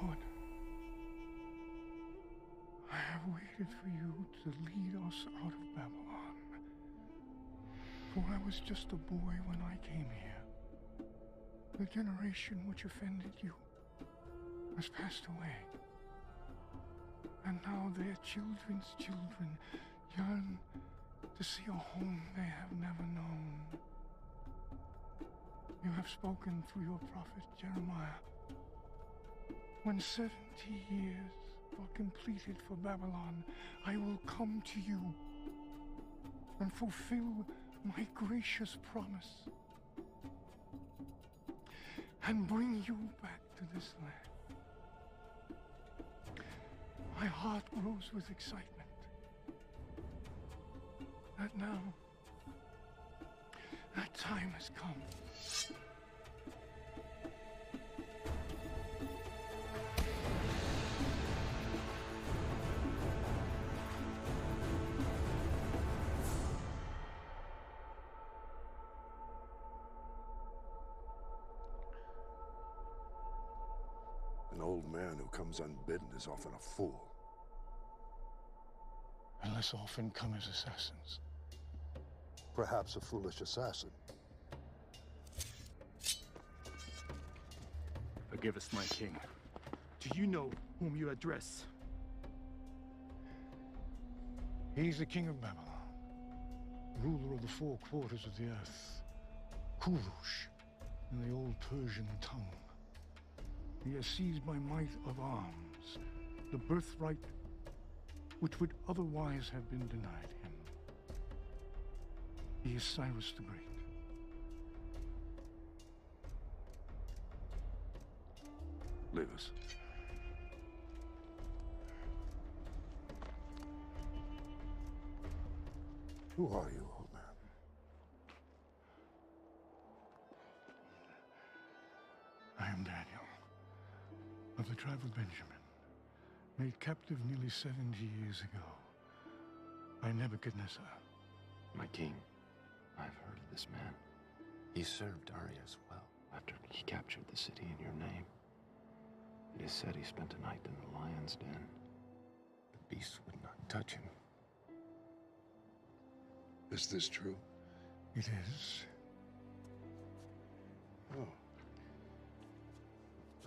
Lord, I have waited for you to lead us out of Babylon. For I was just a boy when I came here. The generation which offended you has passed away. And now their children's children yearn to see a home they have never known. You have spoken through your prophet Jeremiah. When 70 years are completed for Babylon, I will come to you and fulfill my gracious promise and bring you back to this land. My heart grows with excitement that now that time has come. An old man who comes unbidden is often a fool. And less often come as assassins. Perhaps a foolish assassin. Forgive us, my king. Do you know whom you address? He's the king of Babylon, ruler of the four quarters of the earth, Kurush, in the old Persian tongue. He has seized by might of arms the birthright which would otherwise have been denied him. He is Cyrus the Great. Leave us. Who are you, old man? I am Daniel, of the tribe of Benjamin, made captive nearly 70 years ago by Nebuchadnezzar. My king, I've heard of this man. He served Darius well after he captured the city in your name. It is said he spent a night in the lion's den. The beasts would not touch him. Is this true? It is. Oh.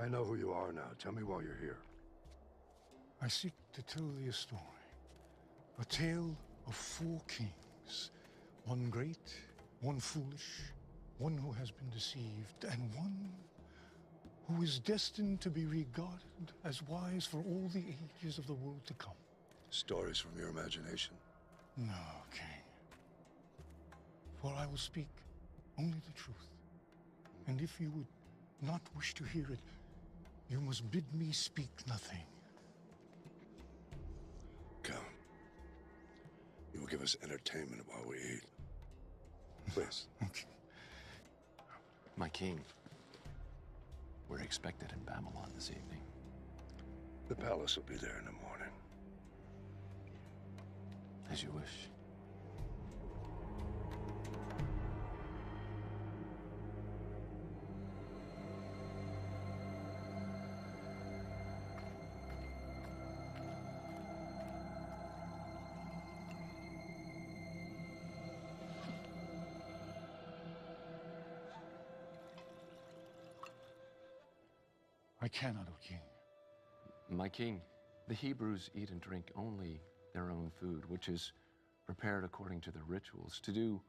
I know who you are now. Tell me why you're here. I seek to tell thee a story. A tale of four kings. One great, one foolish, one who has been deceived, and one who is destined to be regarded as wise for all the ages of the world to come. Stories from your imagination? No, king. For I will speak only the truth. And if you would not wish to hear it, you must bid me speak nothing. Come. You will give us entertainment while we eat. Please. Okay. My king, we're expected in Babylon this evening. The palace will be there in the morning. As you wish. I cannot, O king. My king, the Hebrews eat and drink only their own food, which is prepared according to their rituals. To do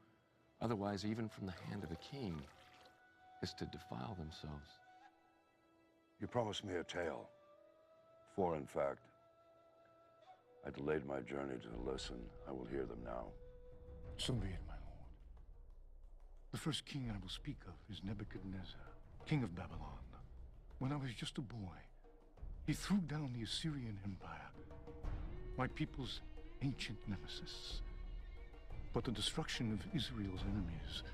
otherwise, even from the hand of a king, is to defile themselves. You promised me a tale. Four, in fact. I delayed my journey to listen. I will hear them now. So be it, my lord. The first king I will speak of is Nebuchadnezzar, king of Babylon. When I was just a boy, he threw down the Assyrian Empire, my people's ancient nemesis. But the destruction of Israel's enemies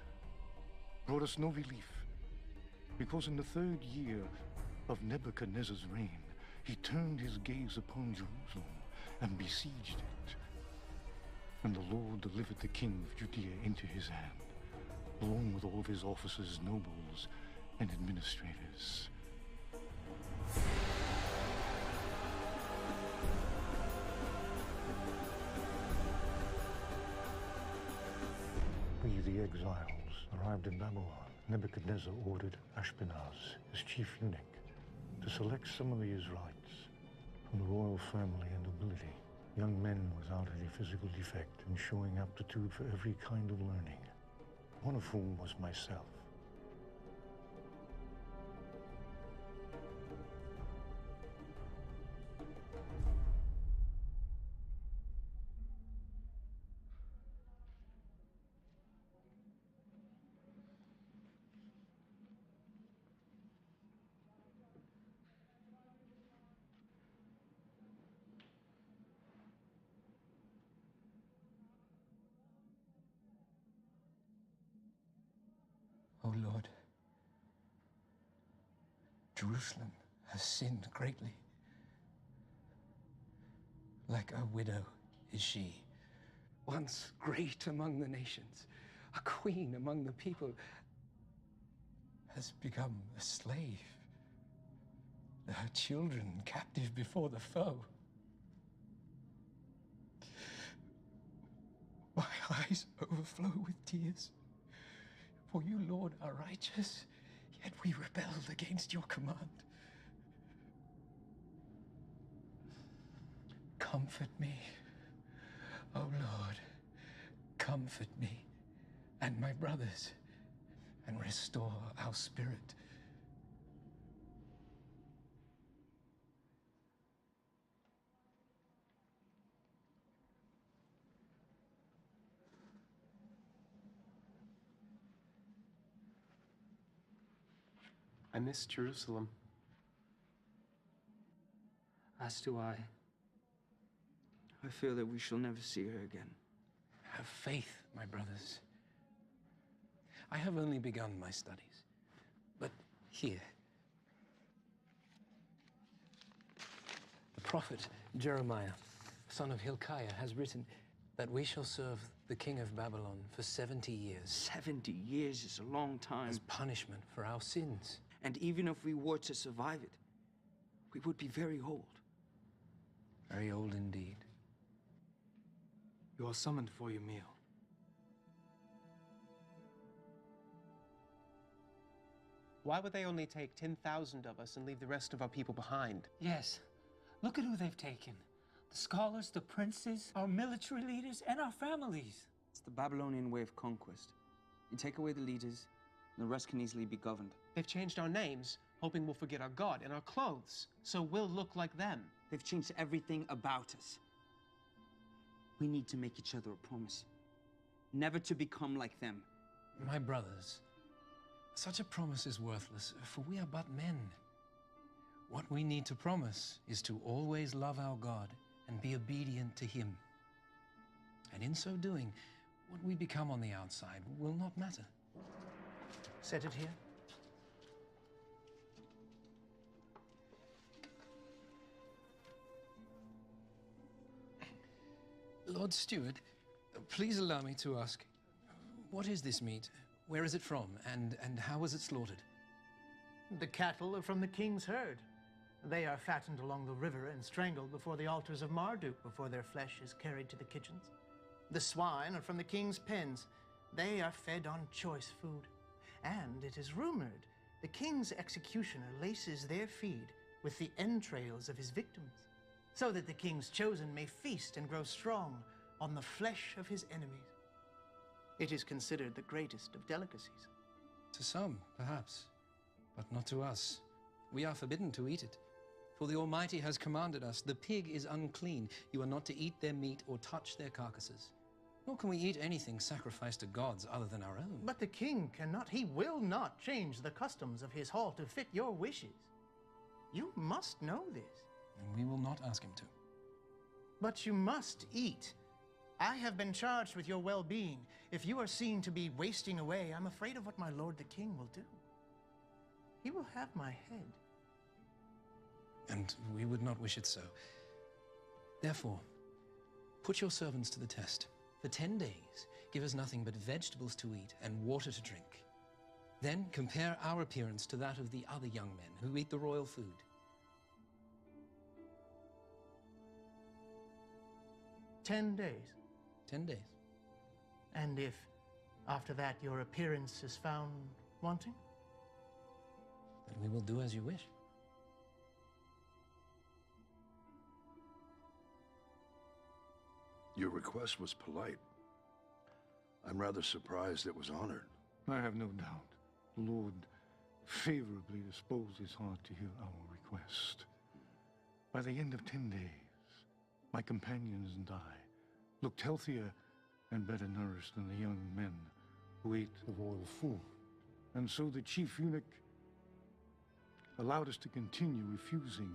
brought us no relief, because in the third year of Nebuchadnezzar's reign, he turned his gaze upon Jerusalem and besieged it. And the Lord delivered the king of Judea into his hand, along with all of his officers, nobles, and administrators. the exiles arrived in Babylon, Nebuchadnezzar ordered Ashpenaz, his chief eunuch, to select some of the Israelites from the royal family and nobility, young men without any physical defect and showing aptitude for every kind of learning, one of whom was myself. O Lord, Jerusalem has sinned greatly. Like a widow is she, once great among the nations, a queen among the people, has become a slave, her children captive before the foe. My eyes overflow with tears. For you, Lord, are righteous, yet we rebelled against your command. Comfort me, O Lord, comfort me and my brothers, and restore our spirit. I miss Jerusalem. As do I. I fear that we shall never see her again. Have faith, my brothers. I have only begun my studies, but here, the prophet Jeremiah, son of Hilkiah, has written that we shall serve the king of Babylon for 70 years. 70 years is a long time. As punishment for our sins. And even if we were to survive it, we would be very old. Very old indeed. You are summoned for your meal. Why would they only take 10,000 of us and leave the rest of our people behind? Yes. Look at who they've taken. The scholars, the princes, our military leaders, and our families. It's the Babylonian way of conquest. You take away the leaders, and the rest can easily be governed. They've changed our names, hoping we'll forget our God, and our clothes, so we'll look like them. They've changed everything about us. We need to make each other a promise. Never to become like them. My brothers, such a promise is worthless, for we are but men. What we need to promise is to always love our God and be obedient to Him. And in so doing, what we become on the outside will not matter. Set it here. Lord Steward, please allow me to ask, what is this meat? Where is it from? And how was it slaughtered? The cattle are from the king's herd. They are fattened along the river and strangled before the altars of Marduk before their flesh is carried to the kitchens. The swine are from the king's pens. They are fed on choice food. And it is rumored the king's executioner laces their feed with the entrails of his victims, so that the king's chosen may feast and grow strong on the flesh of his enemies. It is considered the greatest of delicacies. To some, perhaps, but not to us. We are forbidden to eat it. For the Almighty has commanded us, the pig is unclean. You are not to eat their meat or touch their carcasses. Nor can we eat anything sacrificed to gods other than our own. But the king cannot, he will not change the customs of his hall to fit your wishes. You must know this. And we will not ask him to. But you must eat. I have been charged with your well-being. If you are seen to be wasting away, I'm afraid of what my lord the king will do. He will have my head. And we would not wish it so. Therefore, put your servants to the test. For 10 days, give us nothing but vegetables to eat and water to drink. Then compare our appearance to that of the other young men who eat the royal food. 10 days. 10 days. And if After that, your appearance is found wanting? Then we will do as you wish. Your request was polite. I'm rather surprised it was honored. I have no doubt the Lord favorably disposed his heart to hear our request. By the end of 10 days, my companions and I looked healthier and better nourished than the young men who ate the royal food. And so the chief eunuch allowed us to continue refusing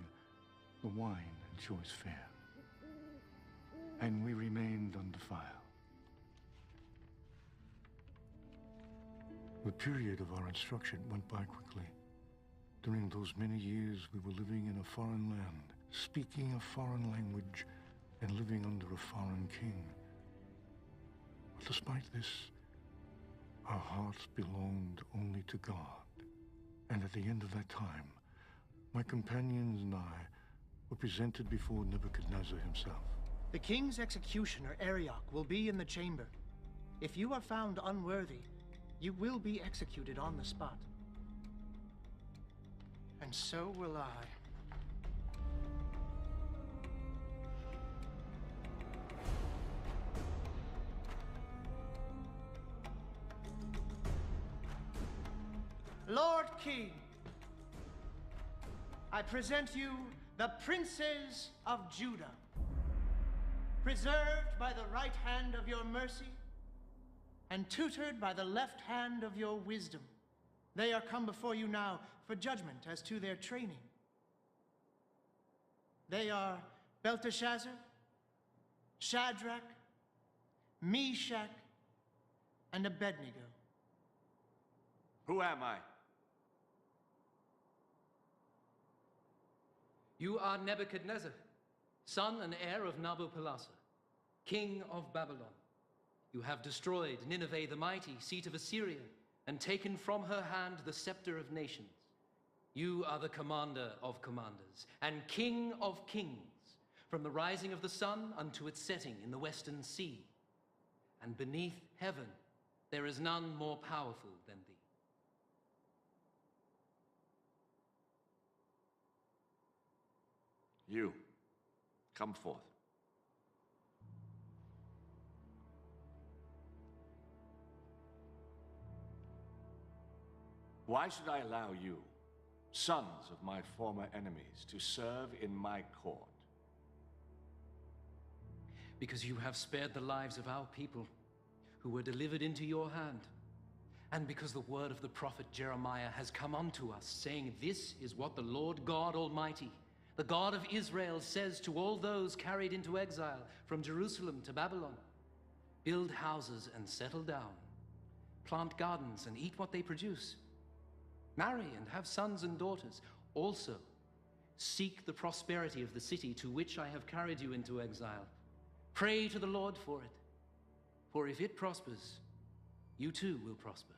the wine and choice fare. And we remained undefiled. The period of our instruction went by quickly. During those many years, we were living in a foreign land, speaking a foreign language, and living under a foreign king. But despite this, our hearts belonged only to God. And at the end of that time, my companions and I were presented before Nebuchadnezzar himself. The king's executioner, Arioch, will be in the chamber. If you are found unworthy, you will be executed on the spot. And so will I. Lord King, I present you the princes of Judah, preserved by the right hand of your mercy and tutored by the left hand of your wisdom. They are come before you now for judgment as to their training. They are Belteshazzar, Shadrach, Meshach, and Abednego. Who am I? You are Nebuchadnezzar, son and heir of Nabopolassar, king of Babylon. You have destroyed Nineveh the mighty, seat of Assyria, and taken from her hand the scepter of nations. You are the commander of commanders, and king of kings, from the rising of the sun unto its setting in the western sea. And beneath heaven there is none more powerful than thee. You, come forth. Why should I allow you, sons of my former enemies, to serve in my court? Because you have spared the lives of our people who were delivered into your hand. And because the word of the prophet Jeremiah has come unto us, saying, this is what the Lord God Almighty, the God of Israel, says to all those carried into exile from Jerusalem to Babylon. Build houses and settle down. Plant gardens and eat what they produce. Marry and have sons and daughters. Also, seek the prosperity of the city to which I have carried you into exile. Pray to the Lord for it. For if it prospers, you too will prosper.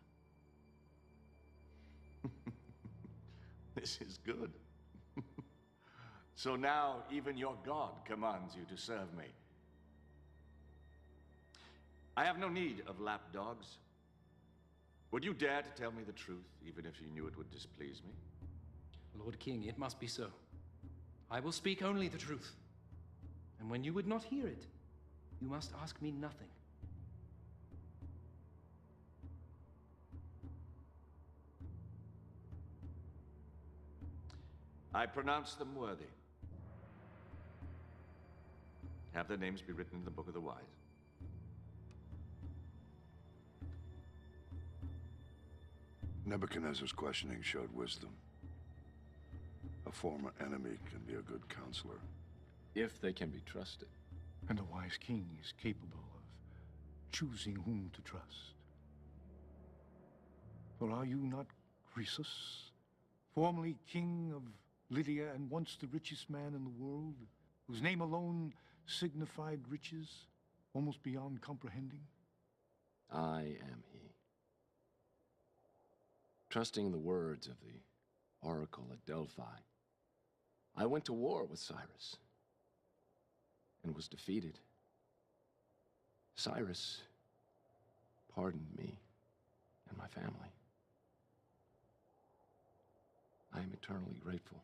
This is good. So now even your God commands you to serve me. I have no need of lapdogs. Would you dare to tell me the truth, even if you knew it would displease me? Lord King, it must be so. I will speak only the truth. And when you would not hear it, you must ask me nothing. I pronounce them worthy. Have their names be written in the Book of the Wise. Nebuchadnezzar's questioning showed wisdom. A former enemy can be a good counselor. If they can be trusted. And a wise king is capable of choosing whom to trust. For are you not Croesus, formerly king of Lydia and once the richest man in the world, whose name alone signified riches almost beyond comprehending? I am he. Trusting the words of the oracle at Delphi, I went to war with Cyrus and was defeated. Cyrus pardoned me and my family. I am eternally grateful.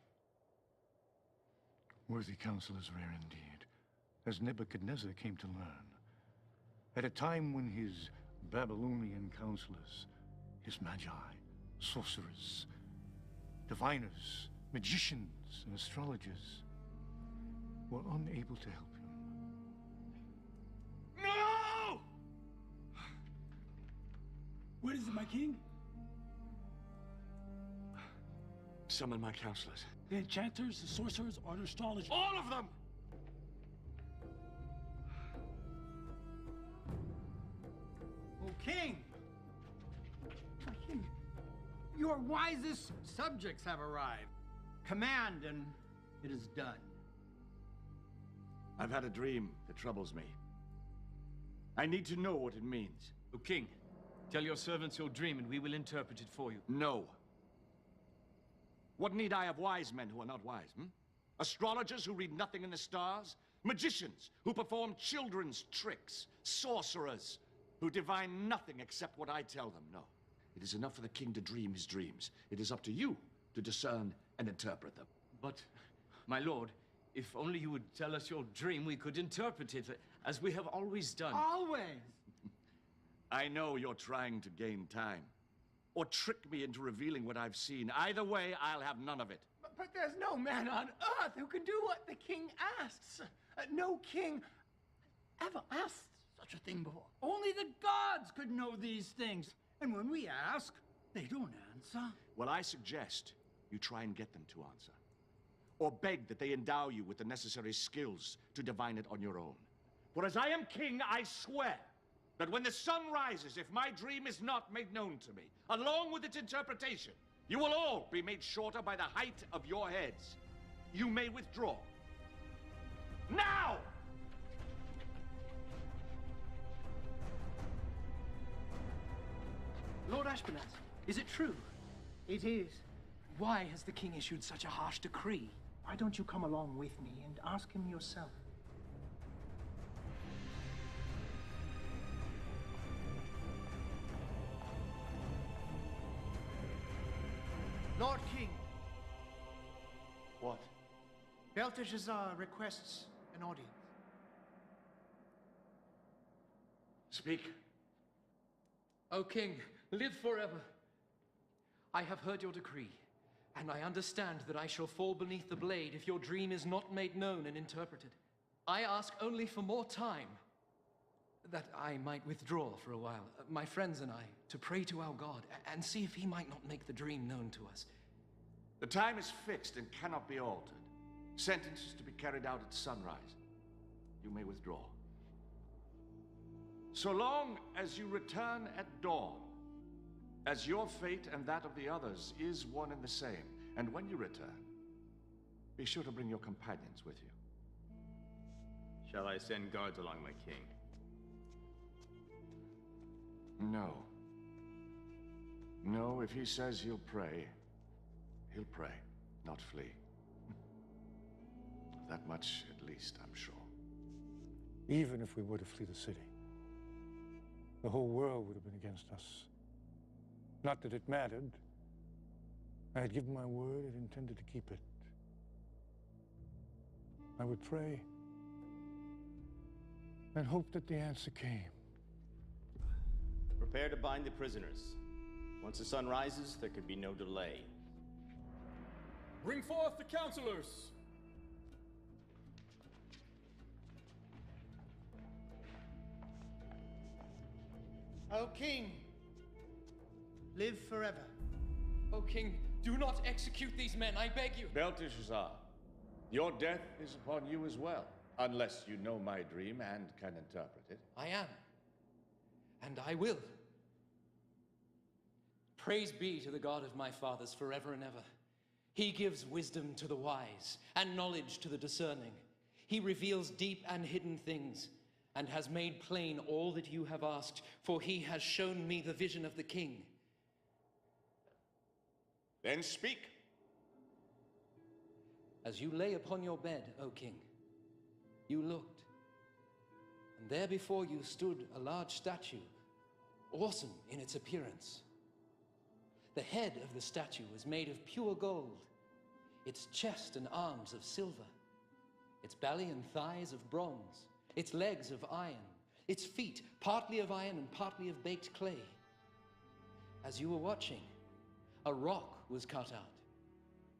Worthy counsel is rare indeed, as Nebuchadnezzar came to learn. At a time when his Babylonian counselors, his magi, sorcerers, diviners, magicians, and astrologers were unable to help him. No! What is it, my king? Summon my counselors. The enchanters, the sorcerers, or the astrologers? All of them! O king! My king, your wisest subjects have arrived. Command, and it is done. I've had a dream that troubles me. I need to know what it means. O king, tell your servants your dream and we will interpret it for you. No. What need I of wise men who are not wise, Astrologers who read nothing in the stars? Magicians who perform children's tricks? Sorcerers who divine nothing except what I tell them? No. It is enough for the king to dream his dreams. It is up to you to discern and interpret them. But, my lord, if only you would tell us your dream, we could interpret it, as we have always done. Always! I know you're trying to gain time, or trick me into revealing what I've seen. Either way, I'll have none of it. But there's no man on earth who can do what the king asks. No king ever asked such a thing before. Only the gods could know these things. And when we ask, they don't answer. Well, I suggest you try and get them to answer. Or beg that they endow you with the necessary skills to divine it on your own. For as I am king, I swear that when the sun rises, if my dream is not made known to me, along with its interpretation, you will all be made shorter by the height of your heads. You may withdraw. Now! Lord Ashpenaz, is it true? It is. Why has the king issued such a harsh decree? Why don't you come along with me and ask him yourself? Lord King. What? Belteshazzar requests an audience. Speak. O king, live forever. I have heard your decree, and I understand that I shall fall beneath the blade if your dream is not made known and interpreted. I ask only for more time, that I might withdraw for a while, my friends and I, to pray to our God, and see if he might not make the dream known to us. The time is fixed and cannot be altered. Sentence is to be carried out at sunrise. You may withdraw. So long as you return at dawn, as your fate and that of the others is one and the same. And when you return, be sure to bring your companions with you. Shall I send guards along, my king? No. No, if he says he'll pray, not flee. That much, at least, I'm sure. Even if we were to flee the city, the whole world would have been against us. Not that it mattered. I had given my word and intended to keep it. I would pray and hope that the answer came. Prepare to bind the prisoners. Once the sun rises, there could be no delay. Bring forth the counselors! O king, live forever. O king, do not execute these men, I beg you. Belteshazzar, your death is upon you as well, unless you know my dream and can interpret it. I am, and I will. Praise be to the God of my fathers forever and ever. He gives wisdom to the wise and knowledge to the discerning. He reveals deep and hidden things and has made plain all that you have asked, for he has shown me the vision of the king. Then speak. As you lay upon your bed, O king, you looked, and there before you stood a large statue, awesome in its appearance, The head of the statue was made of pure gold, its chest and arms of silver, its belly and thighs of bronze, its legs of iron, its feet partly of iron and partly of baked clay. As you were watching, a rock was cut out,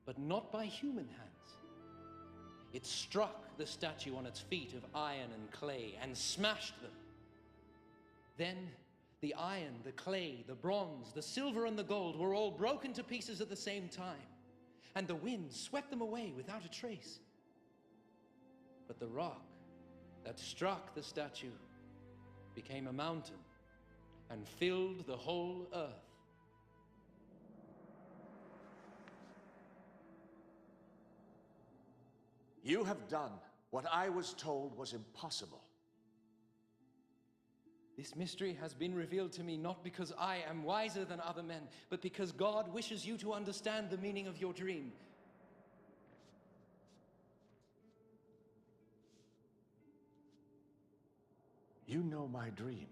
but not by human hands. It struck the statue on its feet of iron and clay and smashed them. Then the iron, the clay, the bronze, the silver, and the gold were all broken to pieces at the same time, and the wind swept them away without a trace. But the rock that struck the statue became a mountain and filled the whole earth. You have done what I was told was impossible. This mystery has been revealed to me not because I am wiser than other men, but because God wishes you to understand the meaning of your dream. You know my dream,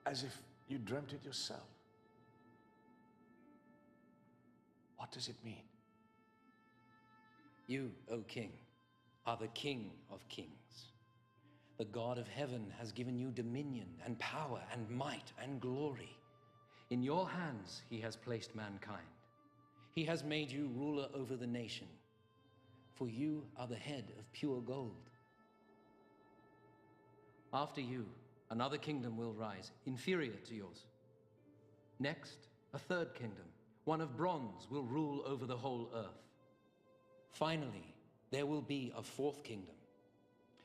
as if you dreamt it yourself. What does it mean? You, O king, are the King of kings. The God of heaven has given you dominion and power and might and glory. In your hands he has placed mankind. He has made you ruler over the nation, for you are the head of pure gold. After you, another kingdom will rise, inferior to yours. Next, a third kingdom, one of bronze, will rule over the whole earth. Finally, there will be a fourth kingdom,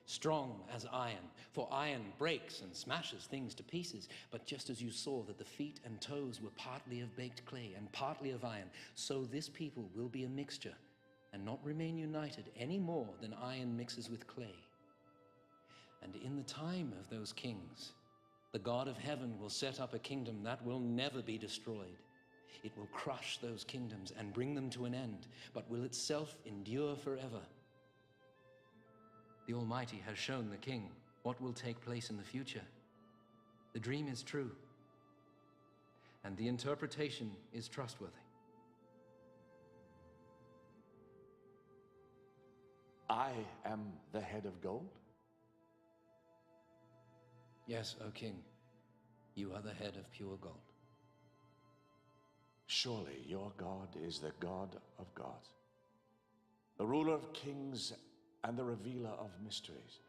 strong as iron, for iron breaks and smashes things to pieces. But just as you saw that the feet and toes were partly of baked clay and partly of iron, so this people will be a mixture and not remain united any more than iron mixes with clay. And in the time of those kings, the God of heaven will set up a kingdom that will never be destroyed. It will crush those kingdoms and bring them to an end, but will itself endure forever. The Almighty has shown the king what will take place in the future. The dream is true, and the interpretation is trustworthy. I am the head of gold? Yes, O king, you are the head of pure gold. Surely your God is the God of gods, the ruler of kings and the revealer of mysteries.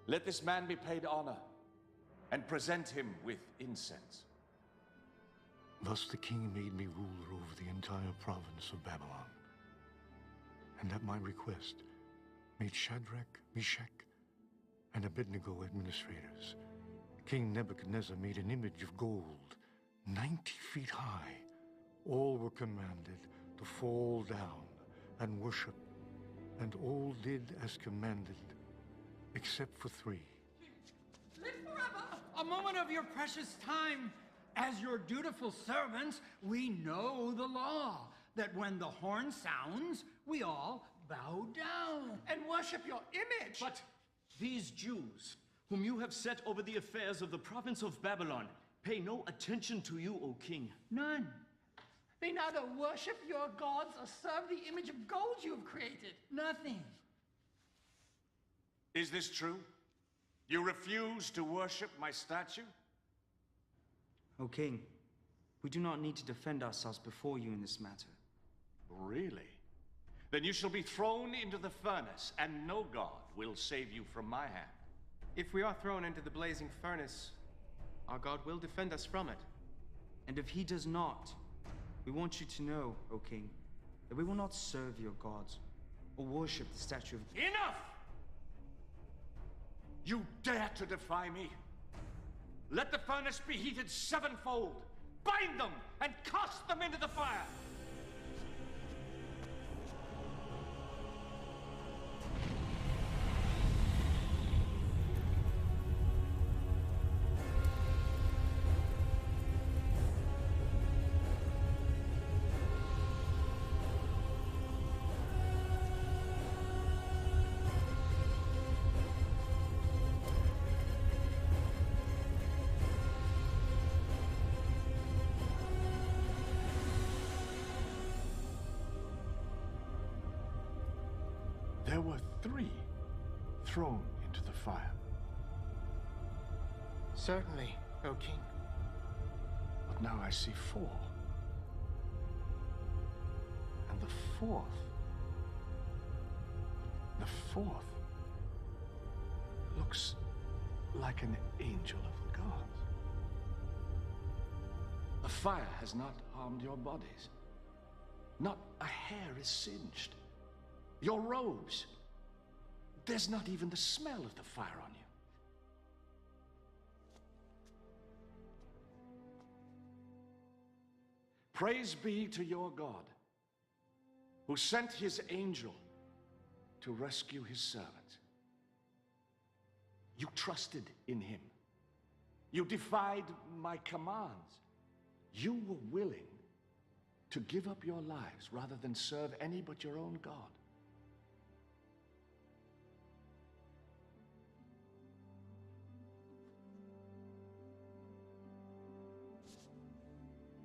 Let this man be paid honor, and present him with incense. Thus the king made me ruler over the entire province of Babylon, and at my request made Shadrach, Meshach, and Abednego administrators. King Nebuchadnezzar made an image of gold, 90 feet high. All were commanded to fall down and worship, and all did as commanded, except for 3. Live forever! A moment of your precious time. As your dutiful servants, we know the law, that when the horn sounds, we all bow down and worship your image. But these Jews, whom you have set over the affairs of the province of Babylon, pay no attention to you, O king. None. They neither worship your gods or serve the image of gold you have created. Nothing. Is this true? You refuse to worship my statue? O king, we do not need to defend ourselves before you in this matter. Really? Then you shall be thrown into the furnace, and no god will save you from my hand. If we are thrown into the blazing furnace, our God will defend us from it. And if he does not, we want you to know, O king, that we will not serve your gods or worship the statue of... Enough! You dare to defy me? Let the furnace be heated 7-fold. Bind them and cast them into the fire. There were 3 thrown into the fire. Certainly, O king. But now I see 4. And the fourth looks like an angel of the gods. The fire has not harmed your bodies. Not a hair is singed. Your robes, there's not even the smell of the fire on you. Praise be to your God, who sent his angel to rescue his servant. You trusted in him. You defied my commands. You were willing to give up your lives rather than serve any but your own God.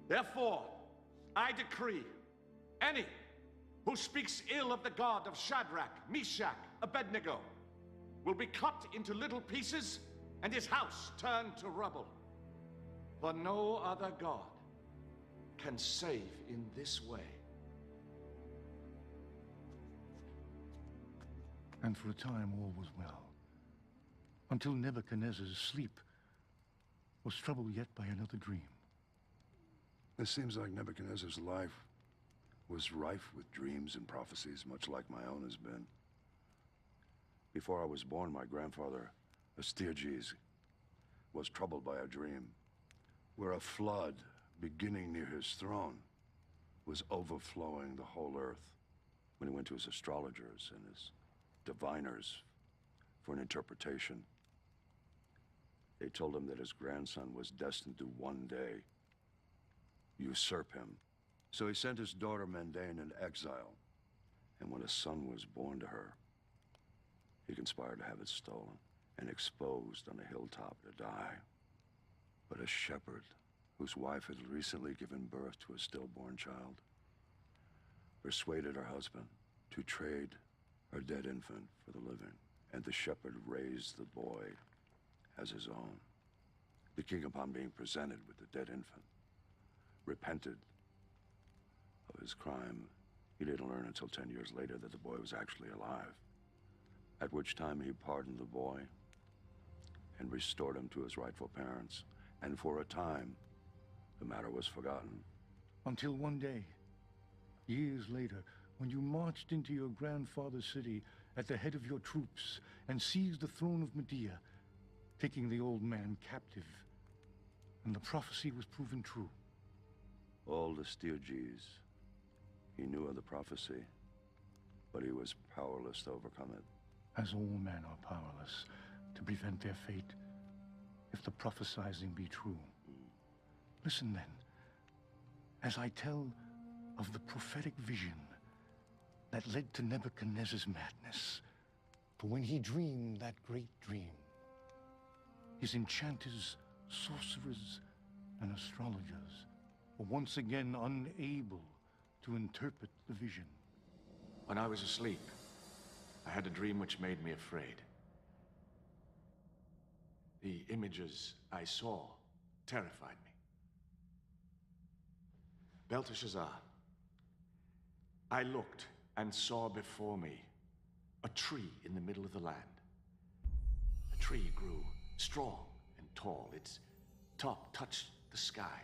Therefore, I decree any who speaks ill of the God of Shadrach, Meshach, Abednego will be cut into little pieces and his house turned to rubble. For no other God can save in this way. And for a time all was well, until Nebuchadnezzar's sleep was troubled yet by another dream. It seems like Nebuchadnezzar's life was rife with dreams and prophecies, much like my own has been. Before I was born, my grandfather, Astyages, was troubled by a dream where a flood beginning near his throne was overflowing the whole earth. When he went to his astrologers and his diviners for an interpretation, they told him that his grandson was destined to one day usurp him. So he sent his daughter Mendane into exile, and when a son was born to her, he conspired to have it stolen and exposed on a hilltop to die. But a shepherd, whose wife had recently given birth to a stillborn child, persuaded her husband to trade her dead infant for the living, and the shepherd raised the boy as his own. The king, upon being presented with the dead infant, repented of his crime. He didn't learn until 10 years later that the boy was actually alive, at which time he pardoned the boy and restored him to his rightful parents. And for a time, the matter was forgotten. Until one day, years later, when you marched into your grandfather's city at the head of your troops and seized the throne of Medea, taking the old man captive, and the prophecy was proven true. Old Astyages, he knew of the prophecy, but he was powerless to overcome it. As all men are powerless to prevent their fate, if the prophesizing be true. Listen then, as I tell of the prophetic vision that led to Nebuchadnezzar's madness. For when he dreamed that great dream, his enchanters, sorcerers, and astrologers were once again unable to interpret the vision. When I was asleep, I had a dream which made me afraid. The images I saw terrified me. Belteshazzar, I looked and saw before me a tree in the middle of the land. The tree grew strong and tall. Its top touched the sky,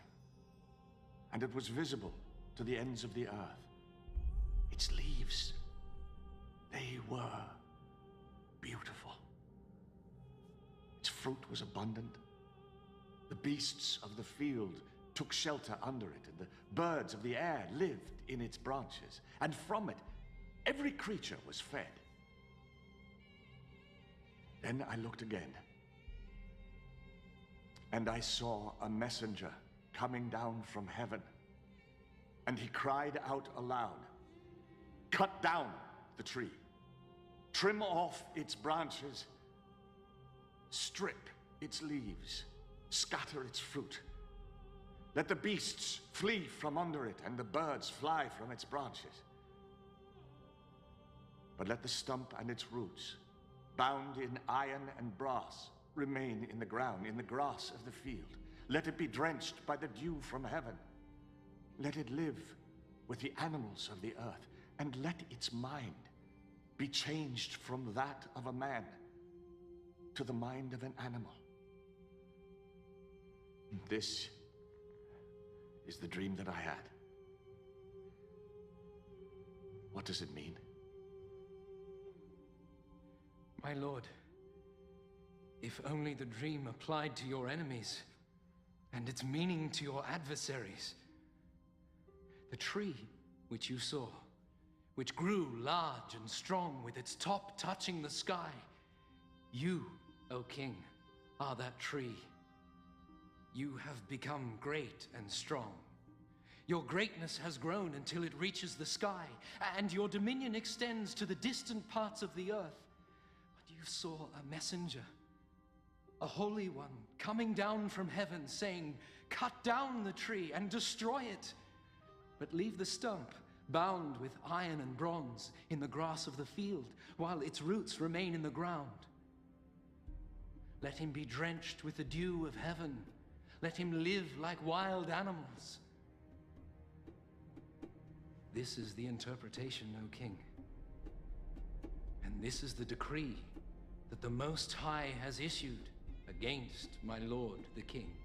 and it was visible to the ends of the earth. Its leaves, they were beautiful. Its fruit was abundant. The beasts of the field took shelter under it, and the birds of the air lived in its branches, and from it every creature was fed. Then I looked again, and I saw a messenger coming down from heaven, and he cried out aloud, "Cut down the tree, trim off its branches, strip its leaves, scatter its fruit. Let the beasts flee from under it, and the birds fly from its branches." But let the stump and its roots, bound in iron and brass, remain in the ground, in the grass of the field. Let it be drenched by the dew from heaven. Let it live with the animals of the earth, and let its mind be changed from that of a man to the mind of an animal. This is the dream that I had. What does it mean? My lord, if only the dream applied to your enemies, and its meaning to your adversaries. The tree which you saw, which grew large and strong with its top touching the sky. You, O king, are that tree. You have become great and strong. Your greatness has grown until it reaches the sky, and your dominion extends to the distant parts of the earth. But you saw a messenger, a holy one, coming down from heaven, saying, "Cut down the tree and destroy it, but leave the stump bound with iron and bronze in the grass of the field, while its roots remain in the ground. Let him be drenched with the dew of heaven. Let him live like wild animals." This is the interpretation, O king. And this is the decree that the Most High has issued against my lord, the king.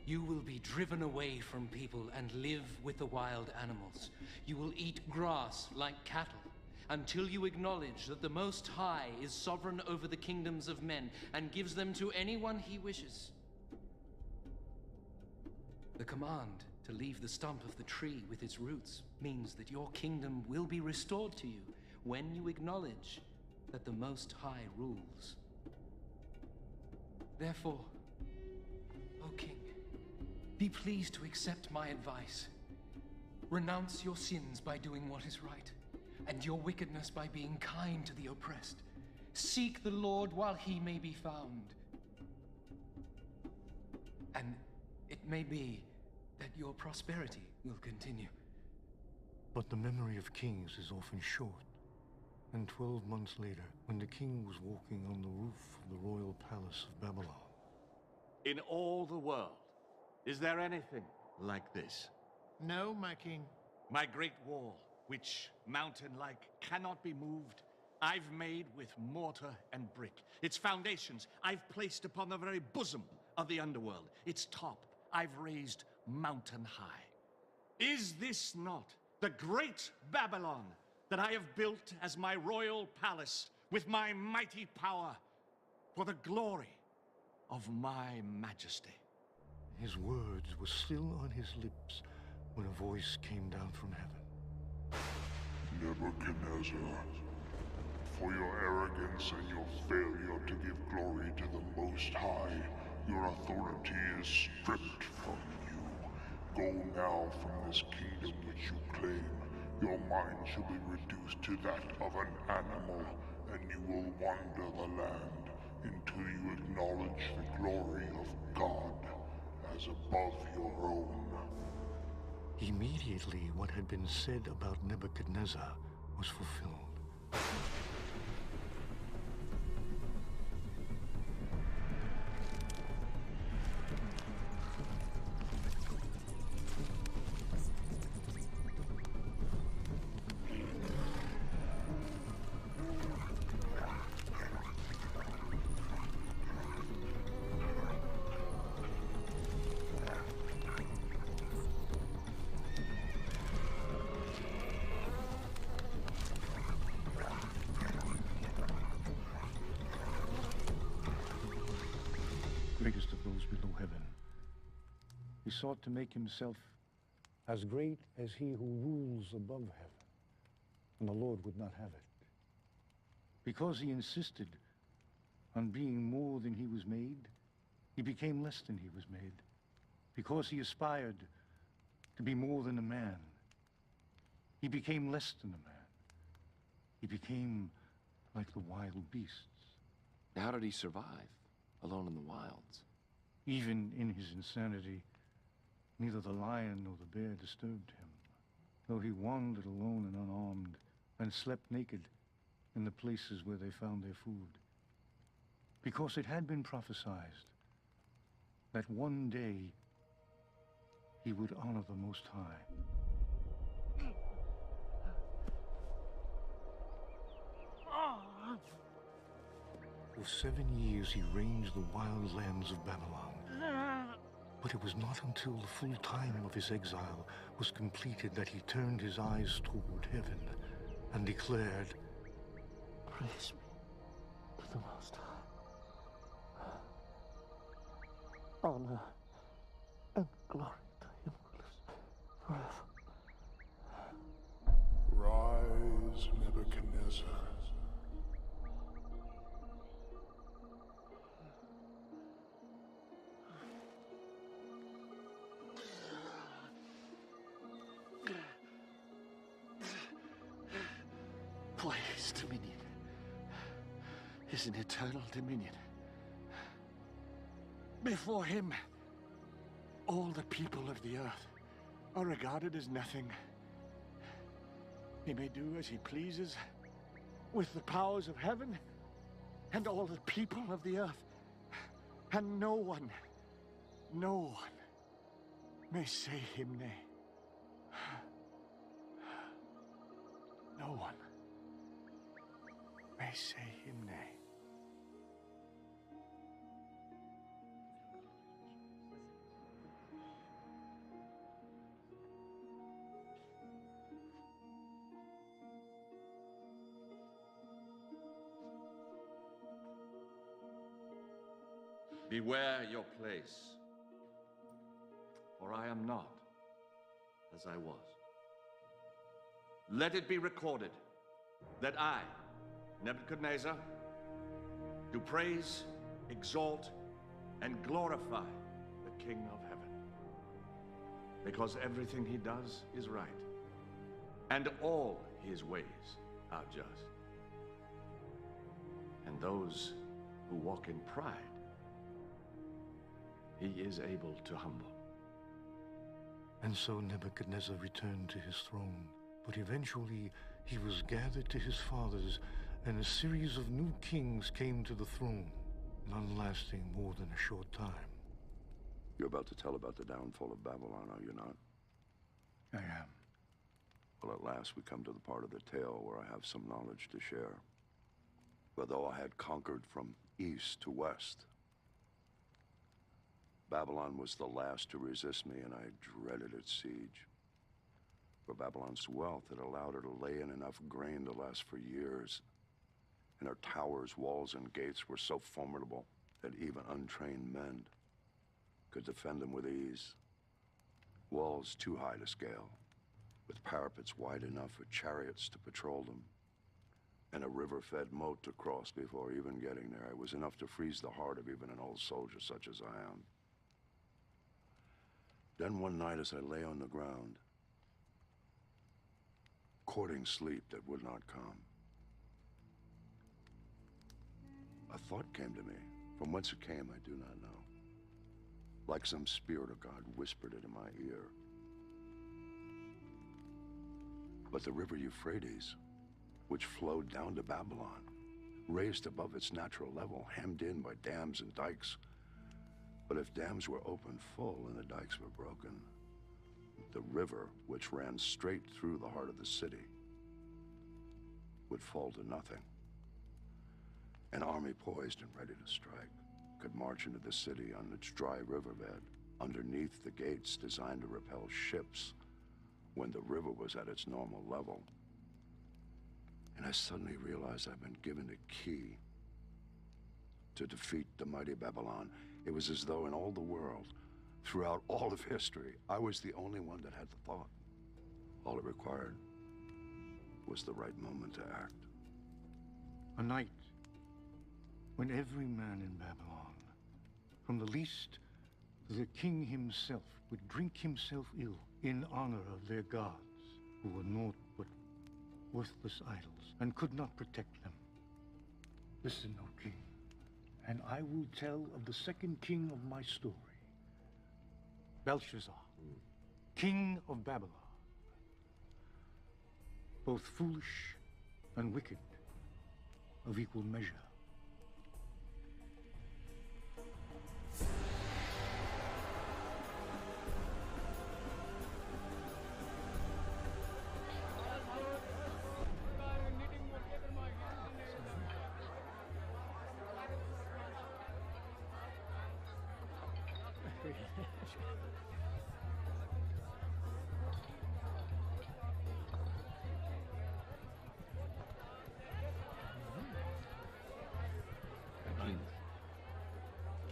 You will be driven away from people and live with the wild animals. You will eat grass like cattle until you acknowledge that the Most High is sovereign over the kingdoms of men and gives them to anyone he wishes. The command to leave the stump of the tree with its roots means that your kingdom will be restored to you when you acknowledge that the Most High rules. Therefore, O king, be pleased to accept my advice. Renounce your sins by doing what is right, and your wickedness by being kind to the oppressed. Seek the Lord while he may be found. And it may be that your prosperity will continue. But the memory of kings is often short. And 12 months later, when the king was walking on the roof of the royal palace of Babylon. In all the world, is there anything like this? No, my king. My great wall, which, mountain-like, cannot be moved, I've made with mortar and brick. Its foundations I've placed upon the very bosom of the underworld. Its top I've raised mountain high. Is this not the great Babylon that I have built as my royal palace with my mighty power for the glory of my majesty? His words were still on his lips when a voice came down from heaven. Nebuchadnezzar, for your arrogance and your failure to give glory to the Most High, your authority is stripped from you. Go now from this kingdom which you claim. Your mind shall be reduced to that of an animal, and you will wander the land until you acknowledge the glory of God as above your own. Immediately, what had been said about Nebuchadnezzar was fulfilled. Greatest of those below heaven, he sought to make himself as great as he who rules above heaven, and the Lord would not have it. Because he insisted on being more than he was made, he became less than he was made. Because he aspired to be more than a man, he became less than a man. He became like the wild beasts. How did he survive? Alone in the wilds. Even in his insanity, neither the lion nor the bear disturbed him. Though he wandered alone and unarmed, and slept naked in the places where they found their food. Because it had been prophesied that one day he would honor the Most High. For 7 years he ranged the wild lands of Babylon. But it was not until the full time of his exile was completed that he turned his eyes toward heaven and declared, Praise be to the Most High. Honor and glory to him who lives forever. Rise, Nebuchadnezzar. For his dominion is an eternal dominion. Before him, all the people of the earth are regarded as nothing. He may do as he pleases with the powers of heaven and all the people of the earth. And no one may say him nay. No one may say him nay. Beware your place, for I am not as I was. Let it be recorded that I, Nebuchadnezzar, do praise, exalt, and glorify the King of heaven, because everything he does is right, and all his ways are just. And those who walk in pride, he is able to humble. And so Nebuchadnezzar returned to his throne, but eventually he was gathered to his fathers, and a series of new kings came to the throne, none lasting more than a short time. You're about to tell about the downfall of Babylon, are you not? I am. Well, at last we come to the part of the tale where I have some knowledge to share. For though I had conquered from east to west, Babylon was the last to resist me, and I dreaded its siege. For Babylon's wealth had allowed her to lay in enough grain to last for years, and her towers, walls, and gates were so formidable that even untrained men could defend them with ease. Walls too high to scale, with parapets wide enough for chariots to patrol them, and a river-fed moat to cross before even getting there. It was enough to freeze the heart of even an old soldier such as I am. Then one night as I lay on the ground, courting sleep that would not come, a thought came to me. From whence it came, I do not know. Like some spirit of God whispered it in my ear. But the river Euphrates, which flowed down to Babylon, raised above its natural level, hemmed in by dams and dikes. But if dams were opened full and the dikes were broken, the river, which ran straight through the heart of the city, would fall to nothing. An army poised and ready to strike could march into the city on its dry riverbed, underneath the gates designed to repel ships when the river was at its normal level. And I suddenly realized I'd been given a key to defeat the mighty Babylon. It was as though in all the world, throughout all of history, I was the only one that had the thought. All it required was the right moment to act. A night when every man in Babylon, from the least to the king himself, would drink himself ill in honor of their gods, who were naught but worthless idols and could not protect them. Listen, O king, and I will tell of the second king of my story, Belshazzar, king of Babylon. Both foolish and wicked of equal measure.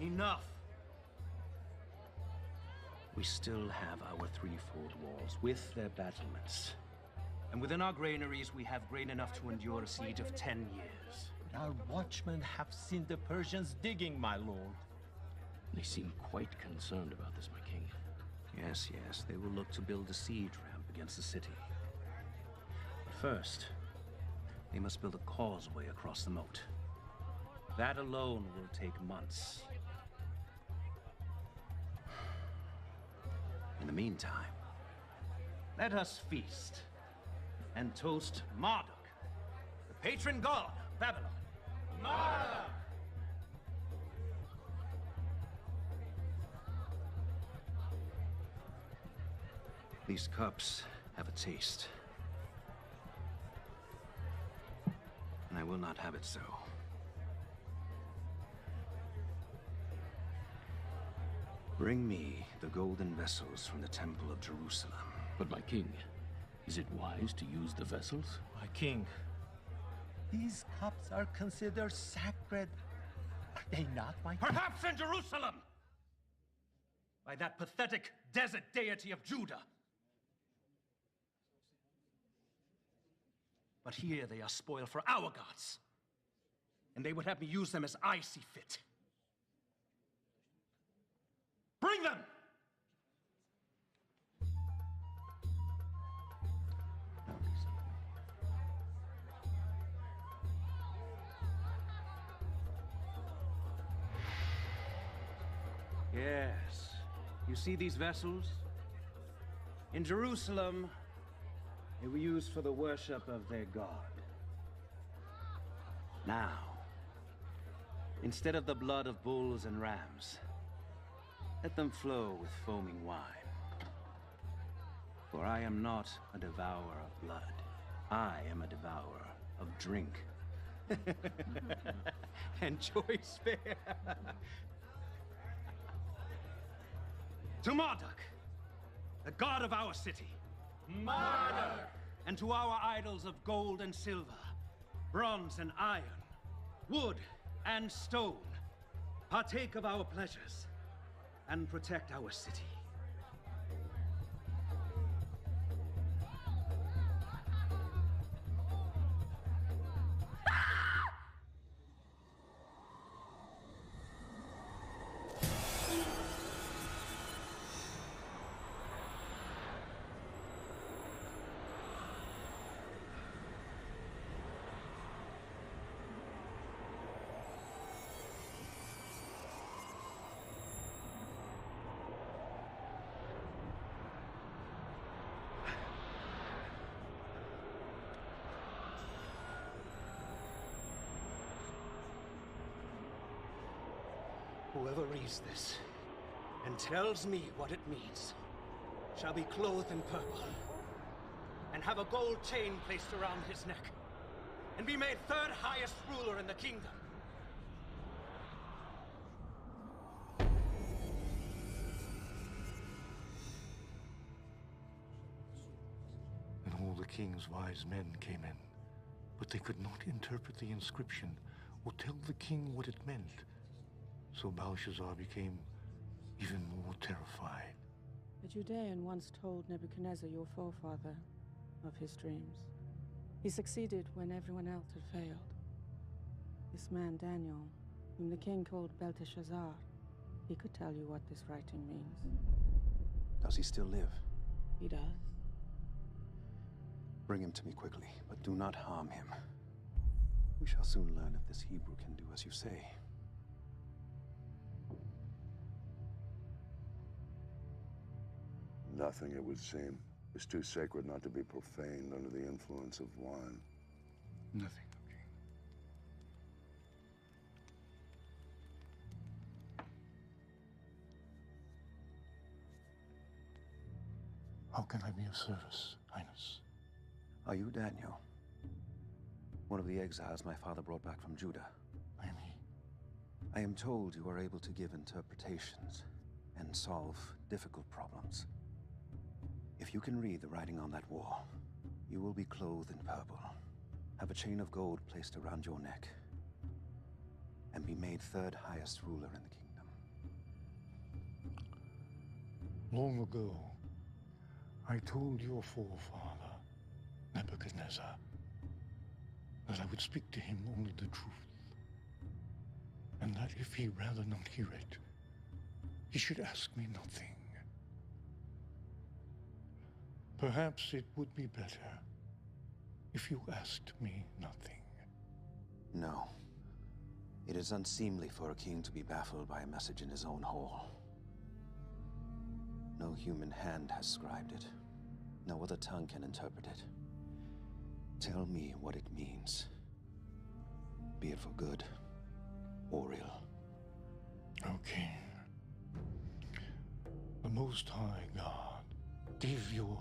Enough! We still have our threefold walls with their battlements. And within our granaries, we have grain enough to endure a siege of 10 years. Our watchmen have seen the Persians digging, my lord. They seem quite concerned about this, my king. Yes, yes, they will look to build a siege ramp against the city. But first, they must build a causeway across the moat. That alone will take months. In the meantime, let us feast and toast Marduk, the patron god of Babylon. Marduk! These cups have a taste, and I will not have it so. Bring me the golden vessels from the Temple of Jerusalem. But my king, is it wise to use the vessels? My king, these cups are considered sacred. Are they not, my king? Perhaps in Jerusalem! By that pathetic desert deity of Judah. But here they are spoiled for our gods. And they would have me use them as I see fit. Bring them! Yes. You see these vessels? In Jerusalem, they were used for the worship of their god. Now, instead of the blood of bulls and rams, let them flow with foaming wine. For I am not a devourer of blood. I am a devourer of drink. And choice fare. To Marduk, the god of our city. Marduk! And to our idols of gold and silver, bronze and iron, wood and stone, partake of our pleasures and protect our city. Whoever reads this and tells me what it means shall be clothed in purple and have a gold chain placed around his neck and be made third highest ruler in the kingdom. And all the king's wise men came in, but they could not interpret the inscription or tell the king what it meant. So Belshazzar became even more terrified. The Judean once told Nebuchadnezzar, your forefather, of his dreams. He succeeded when everyone else had failed. This man, Daniel, whom the king called Belteshazzar, he could tell you what this writing means. Does he still live? He does. Bring him to me quickly, but do not harm him. We shall soon learn if this Hebrew can do as you say. Nothing, it would seem, is too sacred not to be profaned under the influence of wine. Nothing, O King. How can I be of service, Highness? Are you Daniel? One of the exiles my father brought back from Judah? I am he. I am told you are able to give interpretations and solve difficult problems. If you can read the writing on that wall, you will be clothed in purple, have a chain of gold placed around your neck, and be made third highest ruler in the kingdom. Long ago, I told your forefather, Nebuchadnezzar, that I would speak to him only the truth, and that if he rather not hear it, he should ask me nothing. Perhaps it would be better if you asked me nothing. No. It is unseemly for a king to be baffled by a message in his own hall. No human hand has scribed it. No other tongue can interpret it. Tell me what it means. Be it for good or ill. O King, the Most High God gave your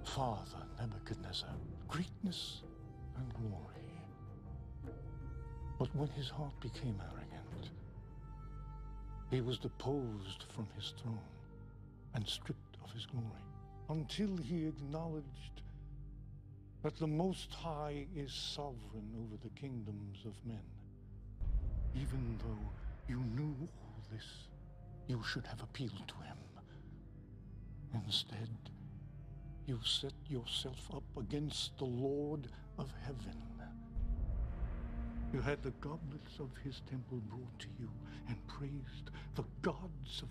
father, Nebuchadnezzar, greatness and glory. But when his heart became arrogant, he was deposed from his throne and stripped of his glory, until he acknowledged that the Most High is sovereign over the kingdoms of men. Even though you knew all this, you should have appealed to him. Instead, you set yourself up against the Lord of heaven. You had the goblets of his temple brought to you and praised the gods of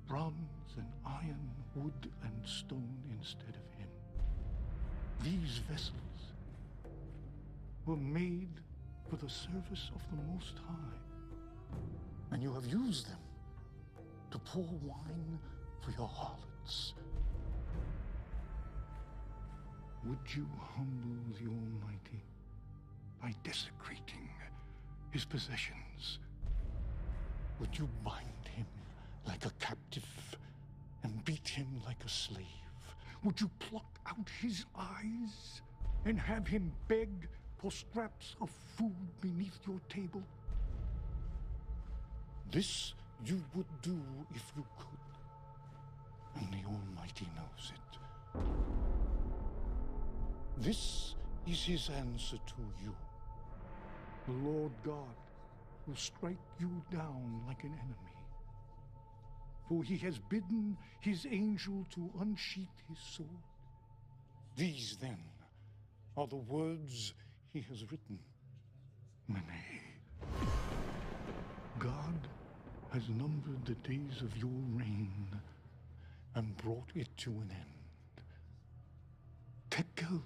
bronze and iron, wood and stone instead of him. These vessels were made for the service of the Most High, and you have used them to pour wine for your harlots. Would you humble the Almighty by desecrating his possessions? Would you bind him like a captive and beat him like a slave? Would you pluck out his eyes and have him beg for scraps of food beneath your table? This you would do if you could, and the Almighty knows it. This is his answer to you. The Lord God will strike you down like an enemy. For he has bidden his angel to unsheath his sword. These, then, are the words he has written. Mene. God has numbered the days of your reign and brought it to an end. Tekel,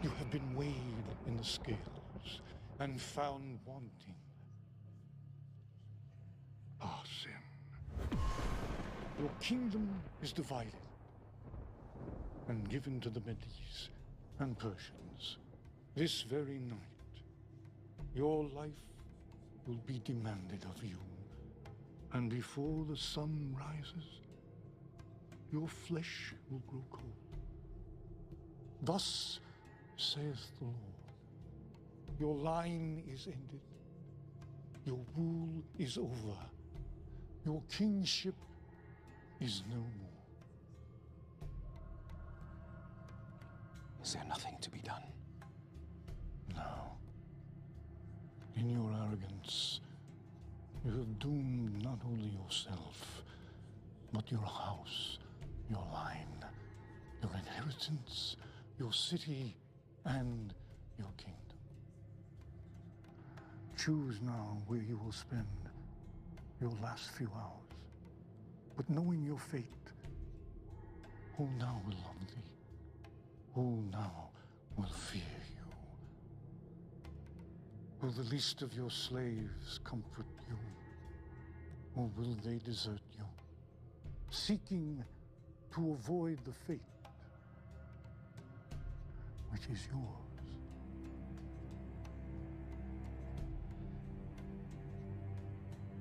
you have been weighed in the scales and found wanting. Sin. Your kingdom is divided and given to the Medes and Persians. This very night, your life will be demanded of you, and before the sun rises, your flesh will grow cold. Thus saith the Lord, your line is ended, your rule is over, your kingship is no more. Is there nothing to be done? No. In your arrogance, you have doomed not only yourself, but your house, your line, your inheritance, your city, and your kingdom. Choose now where you will spend your last few hours. But knowing your fate, who now will love thee? Who now will fear you? Will the least of your slaves comfort you? Or will they desert you, seeking to avoid the fate which is yours?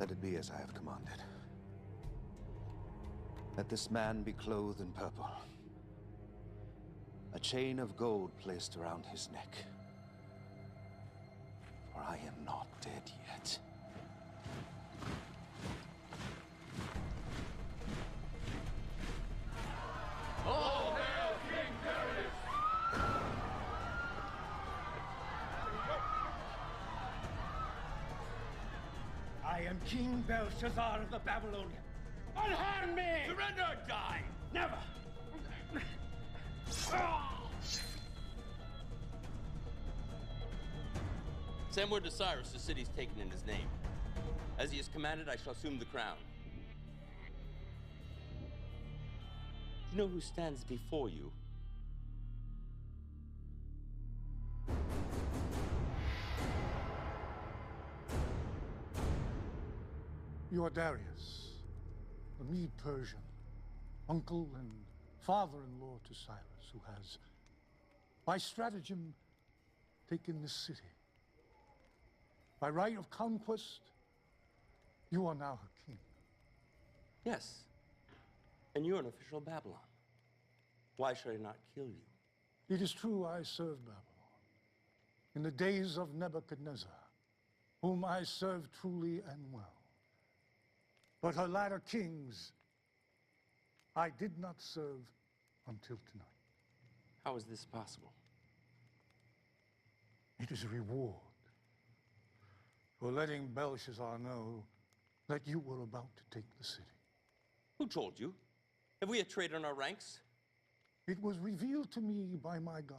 Let it be as I have commanded. Let this man be clothed in purple. A chain of gold placed around his neck. For I am not dead yet. All hail King Darius! I am King Belshazzar of the Babylonians. Unharm me! Surrender or die! Never! Send word to Cyrus the city's taken in his name. As he has commanded, I shall assume the crown. Do you know who stands before you? You are Darius, the Mede-Persian, uncle and father-in-law to Cyrus, who has, by stratagem, taken this city. By right of conquest, you are now her king. Yes. And you're an official of Babylon. Why should I not kill you? It is true I served Babylon in the days of Nebuchadnezzar, whom I served truly and well. But her latter kings I did not serve until tonight. How is this possible? It is a reward for letting Belshazzar know that you were about to take the city. Who told you? Have we a traitor in our ranks? It was revealed to me by my God,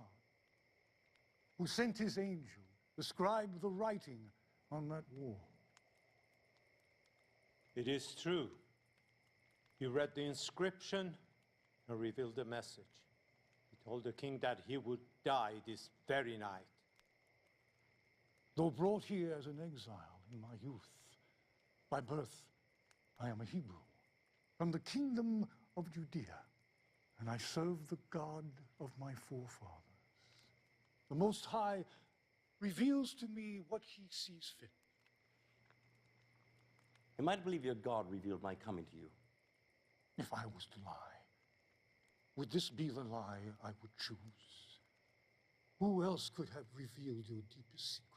who sent his angel to scribe the writing on that wall. It is true. He read the inscription and revealed the message. He told the king that he would die this very night. Though brought here as an exile in my youth, by birth I am a Hebrew, from the kingdom of Judea, and I serve the God of my forefathers. The Most High reveals to me what he sees fit. Am I to believe your God revealed my coming to you? If I was to lie, would this be the lie I would choose? Who else could have revealed your deepest secret?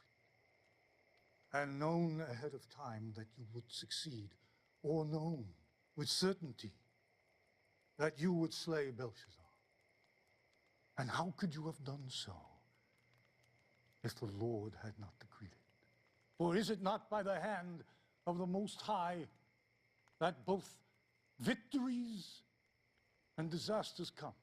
And known ahead of time that you would succeed, or known with certainty that you would slay Belshazzar? And how could you have done so if the Lord had not decreed it? Or is it not by the hand of the Most High that both victories and disasters come?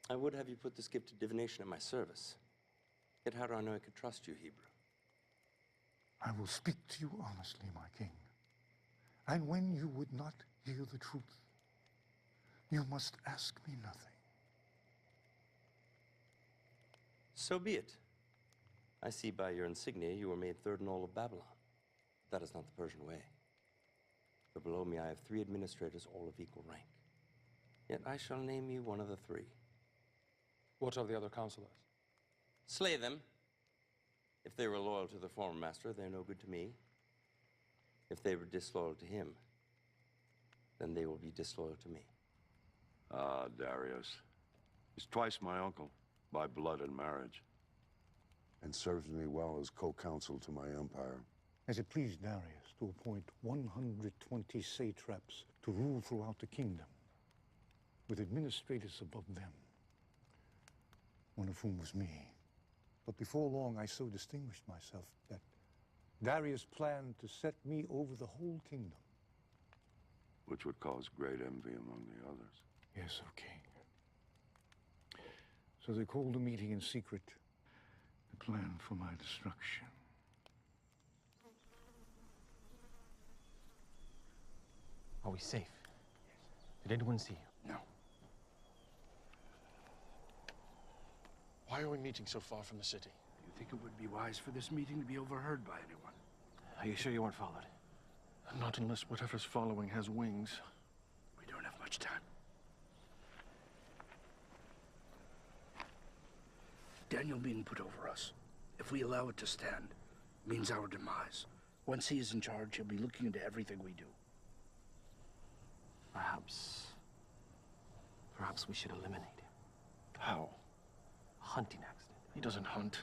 I would have you put this gift of divination at my service. Yet how do I know I could trust you, Hebrew? I will speak to you honestly, my king. And when you would not hear the truth, you must ask me nothing. So be it. I see by your insignia you were made third in all of Babylon. That is not the Persian way. For below me I have 3 administrators, all of equal rank. Yet I shall name you one of the 3. What of the other counselors? Slay them. If they were loyal to the former master, they're no good to me. If they were disloyal to him, then they will be disloyal to me. Ah, Darius. He's twice my uncle, by blood and marriage, and serves me well as co-counsel to my empire. As it pleased Darius to appoint 120 satraps to rule throughout the kingdom, with administrators above them, one of whom was me. But before long, I so distinguished myself that Darius planned to set me over the whole kingdom. Which would cause great envy among the others. Yes, O king. So they called a meeting in secret to plan for my destruction. Are we safe? Did anyone see you? No. Why are we meeting so far from the city? Do you think it would be wise for this meeting to be overheard by anyone? Are you sure you weren't followed? Not unless whatever's following has wings. We don't have much time. Daniel being put over us, if we allow it to stand, means our demise. Once he is in charge, he'll be looking into everything we do. Perhaps we should eliminate him. How? A hunting accident. He doesn't hunt.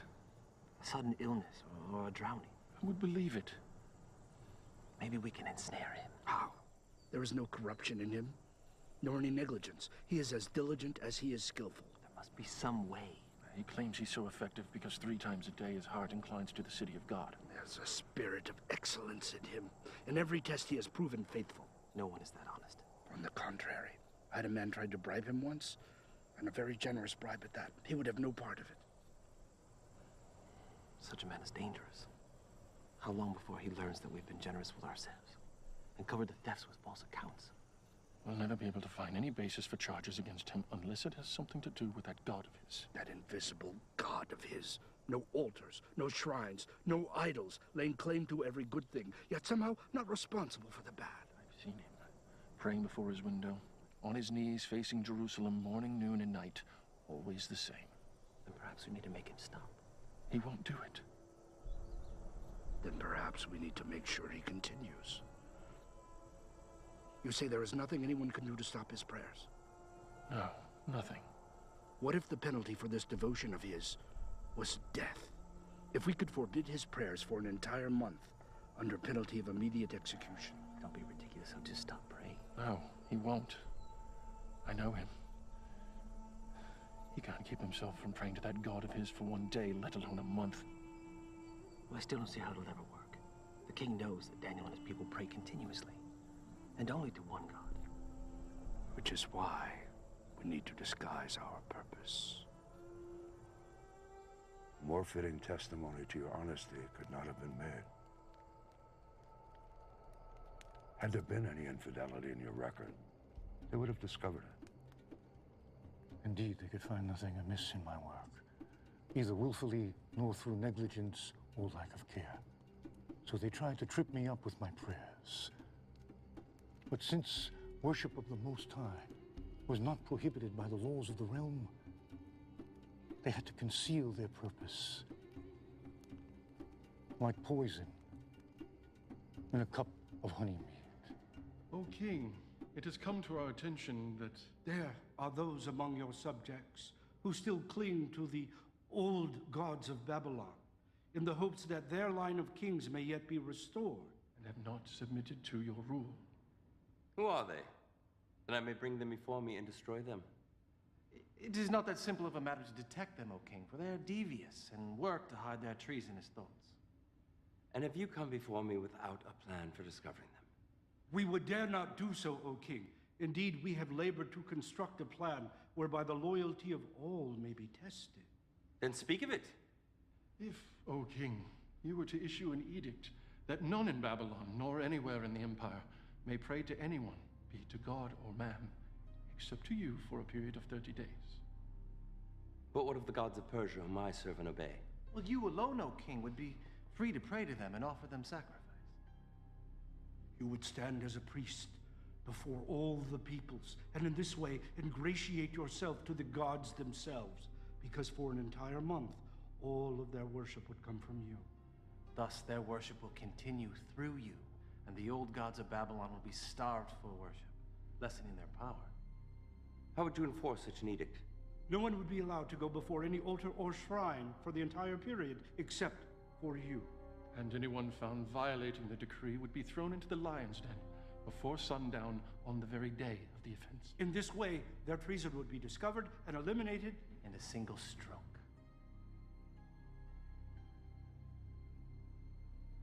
A sudden illness or a drowning. Who would believe it? Maybe we can ensnare him. How? There is no corruption in him, nor any negligence. He is as diligent as he is skillful. There must be some way. He claims he's so effective because 3 times a day his heart inclines to the city of God. There's a spirit of excellence in him. In every test he has proven faithful. No one is that honest. On the contrary. I had a man tried to bribe him once, and a very generous bribe at that. He would have no part of it. Such a man is dangerous. How long before he learns that we've been generous with ourselves and covered the thefts with false accounts? We'll never be able to find any basis for charges against him unless it has something to do with that God of his. That invisible God of his. No altars, no shrines, no idols, laying claim to every good thing, yet somehow not responsible for the bad. I've seen him praying before his window, on his knees facing Jerusalem morning, noon, and night, always the same. Then perhaps we need to make him stop. He won't do it. Then perhaps we need to make sure he continues. You say there is nothing anyone can do to stop his prayers? No, nothing. What if the penalty for this devotion of his was death? If we could forbid his prayers for an entire month under penalty of immediate execution? Don't be ridiculous. He'll just stop praying. No, he won't. I know him. He can't keep himself from praying to that God of his for 1 day, let alone a month. Well, I still don't see how it'll ever work. The king knows that Daniel and his people pray continuously, and only to one God. Which is why we need to disguise our purpose. More fitting testimony to your honesty could not have been made. Had there been any infidelity in your record, they would have discovered it. Indeed, they could find nothing amiss in my work, either willfully nor through negligence or lack of care. So they tried to trip me up with my prayers. But since worship of the Most High was not prohibited by the laws of the realm, they had to conceal their purpose, like poison in a cup of honeymead. O King, it has come to our attention that there are those among your subjects who still cling to the old gods of Babylon, in the hopes that their line of kings may yet be restored. And have not submitted to your rule. Who are they? That I may bring them before me and destroy them. It is not that simple of a matter to detect them, O king, for they are devious and work to hide their treasonous thoughts. And have you come before me without a plan for discovering them? We would dare not do so, O king. Indeed, we have labored to construct a plan whereby the loyalty of all may be tested. Then speak of it. If, O king, you were to issue an edict that none in Babylon, nor anywhere in the empire, may pray to anyone, be it to God or man, except to you for a period of 30 days. But what of the gods of Persia whom I serve and obey? Well, you alone, O king, would be free to pray to them and offer them sacrifice. You would stand as a priest before all the peoples, and in this way ingratiate yourself to the gods themselves, because for an entire month, all of their worship would come from you. Thus, their worship will continue through you, and the old gods of Babylon will be starved for worship, lessening their power. How would you enforce such an edict? No one would be allowed to go before any altar or shrine for the entire period, except for you. And anyone found violating the decree would be thrown into the lion's den before sundown on the very day of the offense. In this way, their treason would be discovered and eliminated in a single stroke.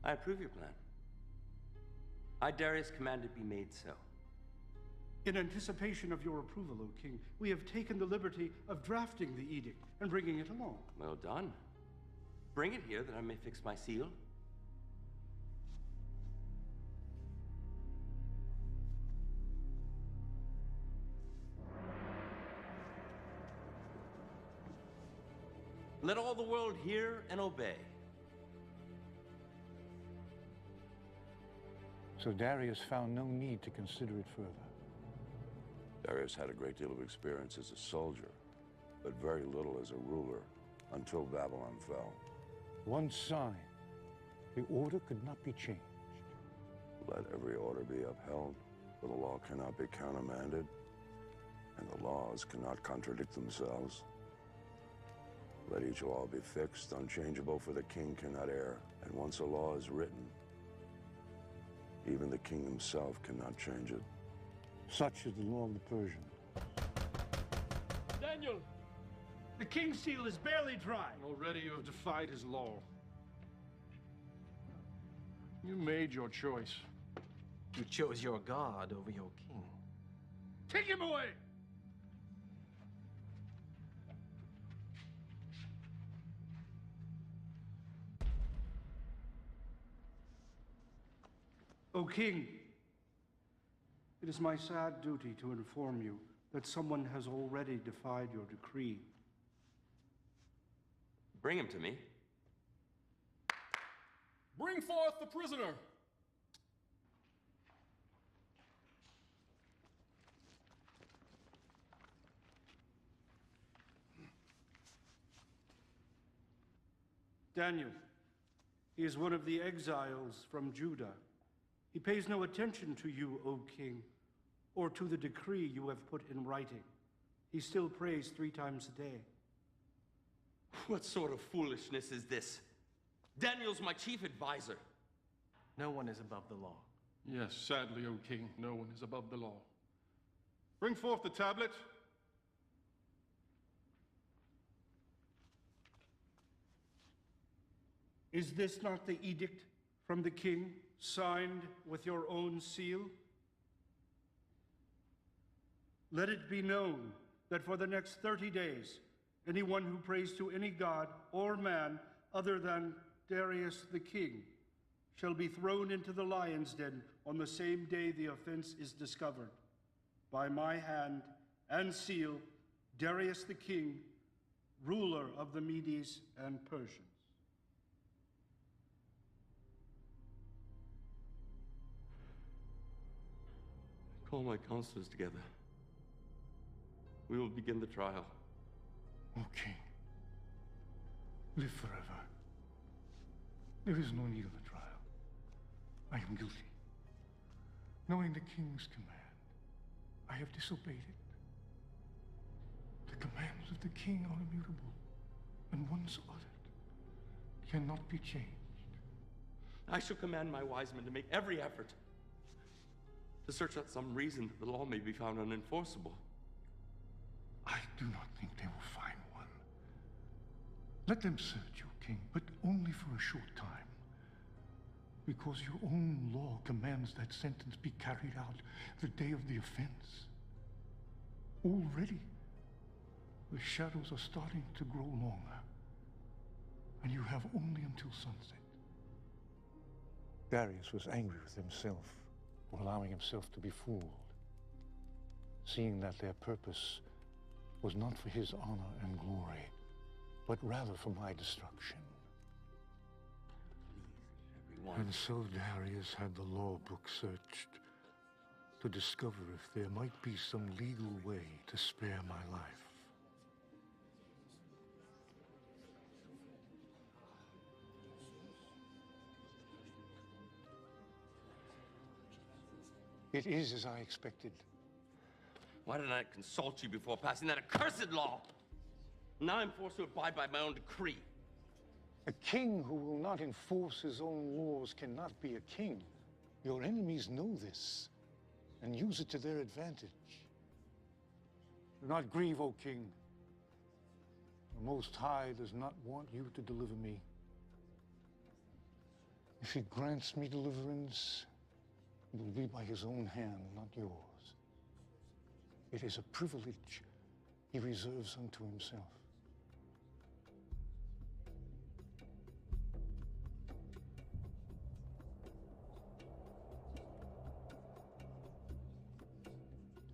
I approve your plan. I, Darius, command it be made so. In anticipation of your approval, O king, we have taken the liberty of drafting the edict and bringing it along. Well done. Bring it here that I may fix my seal. Let all the world hear and obey. So Darius found no need to consider it further. Darius had a great deal of experience as a soldier, but very little as a ruler. until Babylon fell. One sign. The order could not be changed. Let every order be upheld, for the law cannot be countermanded, and the laws cannot contradict themselves. Let each law be fixed, unchangeable, for the king cannot err. And once a law is written, even the king himself cannot change it. Such is the law of the Persians. Daniel, the king's seal is barely dry. Already you have defied his law. You made your choice. You chose your God over your king. Take him away! O king, it is my sad duty to inform you that someone has already defied your decree. Bring him to me. Bring forth the prisoner! Daniel, he is one of the exiles from Judah. He pays no attention to you, O king, or to the decree you have put in writing. He still prays 3 times a day. What sort of foolishness is this? Daniel's my chief advisor. No one is above the law. Yes, sadly, O king, no one is above the law. Bring forth the tablet. Is this not the edict from the king, signed with your own seal? Let it be known that for the next 30 days, anyone who prays to any god or man other than Darius the king shall be thrown into the lion's den on the same day the offense is discovered. By my hand and seal, Darius the king, ruler of the Medes and Persians. Call my counselors together. We will begin the trial. O king, live forever. There is no need of a trial. I am guilty. Knowing the king's command, I have disobeyed it. The commands of the king are immutable, and once uttered, cannot be changed. I shall command my wise men to make every effort to search out some reason that the law may be found unenforceable. I do not think they will find one. Let them search, O king, but only for a short time. Because your own law commands that sentence be carried out the day of the offense. Already, the shadows are starting to grow longer, and you have only until sunset. Darius was angry with himself for allowing himself to be fooled, seeing that their purpose was not for his honor and glory, but rather for my destruction. And so Darius had the law book searched to discover if there might be some legal way to spare my life. It is as I expected. Why didn't I consult you before passing that accursed law? Now I'm forced to abide by my own decree. A king who will not enforce his own laws cannot be a king. Your enemies know this and use it to their advantage. Do not grieve, O king. The Most High does not want you to deliver me. If he grants me deliverance, it will be by his own hand, not yours. It is a privilege he reserves unto himself.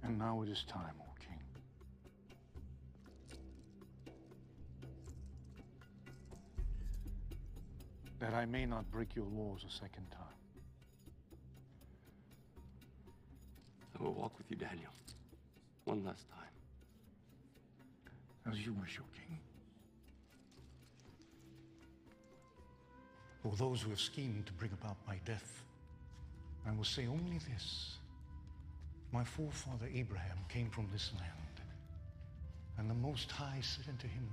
And now it is time, O king. That I may not break your laws a second time. I will walk with you, Daniel. One last time. As you wish, O king. For those who have schemed to bring about my death, I will say only this. My forefather Abraham came from this land, and the Most High said unto him,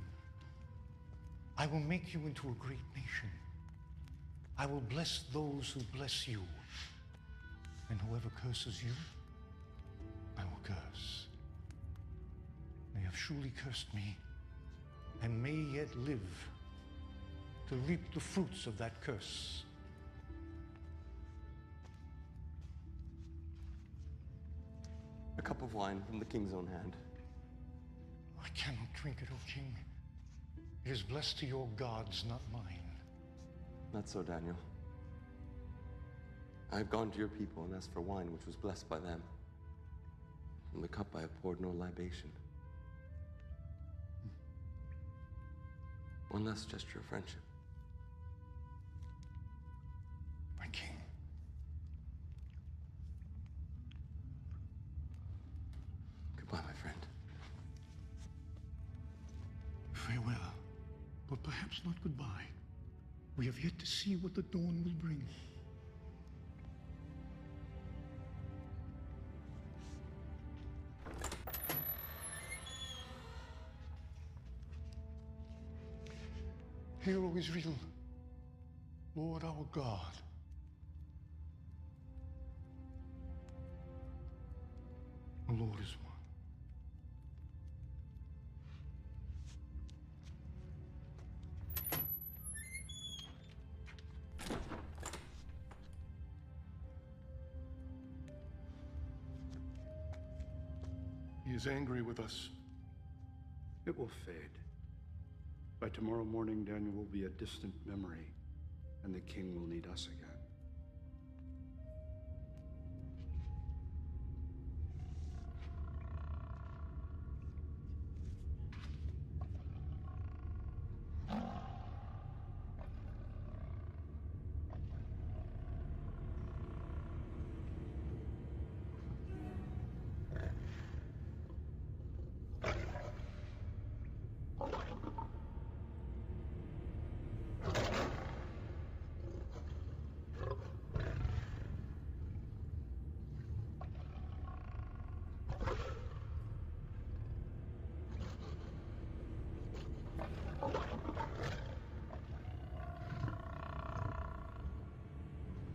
I will make you into a great nation. I will bless those who bless you, and whoever curses you, I will curse. They have surely cursed me, and may yet live to reap the fruits of that curse. A cup of wine from the king's own hand. I cannot drink it, O king. It is blessed to your gods, not mine. Not so, Daniel. I have gone to your people and asked for wine which was blessed by them. From the cup I have poured no libation. One last gesture of friendship. My king. Goodbye, my friend. Farewell, but perhaps not goodbye. We have yet to see what the dawn will bring. Hear, O Israel, Lord our God. The Lord is one. He is angry with us. It will fade. By tomorrow morning, Daniel will be a distant memory, and the king will need us again.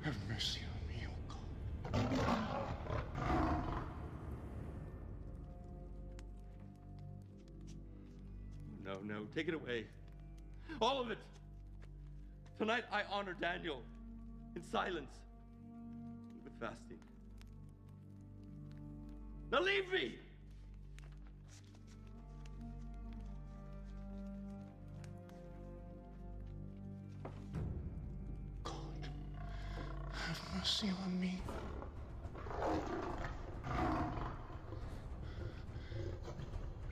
Have mercy on me, O God. No, no, take it away. All of it. Tonight I honor Daniel in silence and with fasting. Now leave me! Have mercy on me.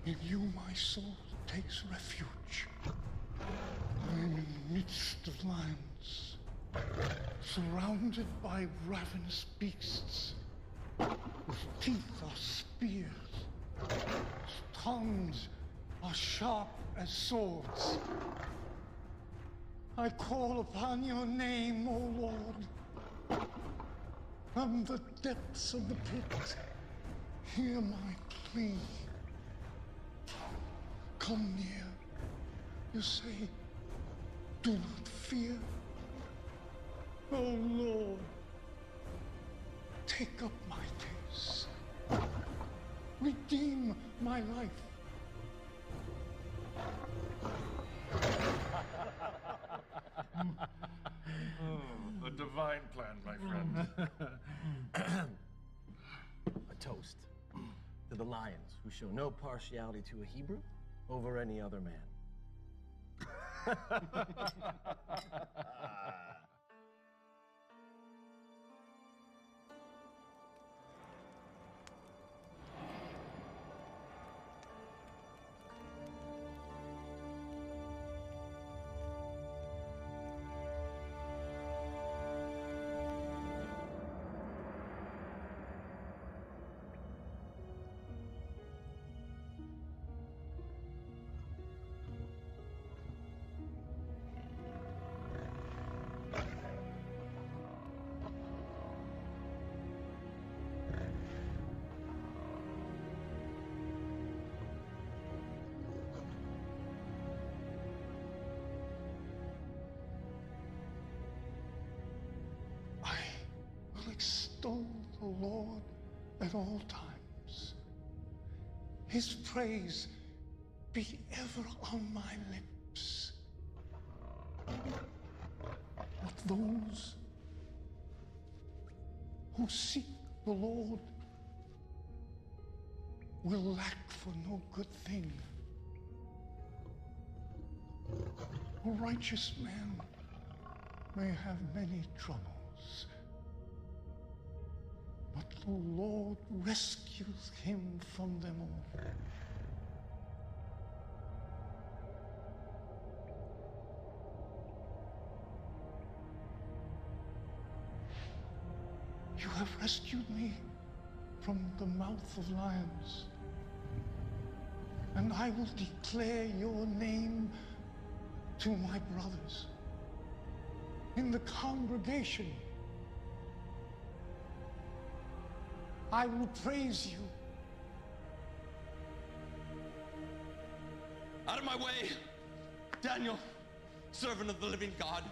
In you my soul takes refuge. I am in the midst of lions, surrounded by ravenous beasts, whose teeth are spears, whose tongues are sharp as swords. I call upon your name, O Lord. From the depths of the pit, hear my plea. Come near. You say, do not fear. Oh Lord, take up my case. Redeem my life. A divine plan, my friend. A toast to the lions who show no partiality to a Hebrew over any other man. Lord at all times. His praise be ever on my lips. But those who seek the Lord will lack for no good thing. A righteous man may have many troubles, but the Lord rescues him from them all. You have rescued me from the mouth of lions, and I will declare your name to my brothers in the congregation. I will praise you. Out of my way! Daniel, servant of the living God.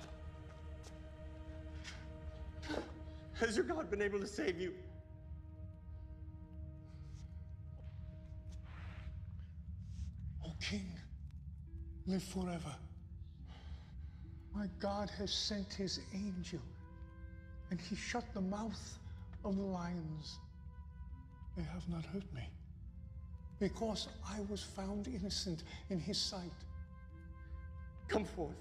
Has your God been able to save you? O King, live forever. My God has sent his angel, and he shut the mouth of the lions. They have not hurt me, because I was found innocent in his sight. Come forth.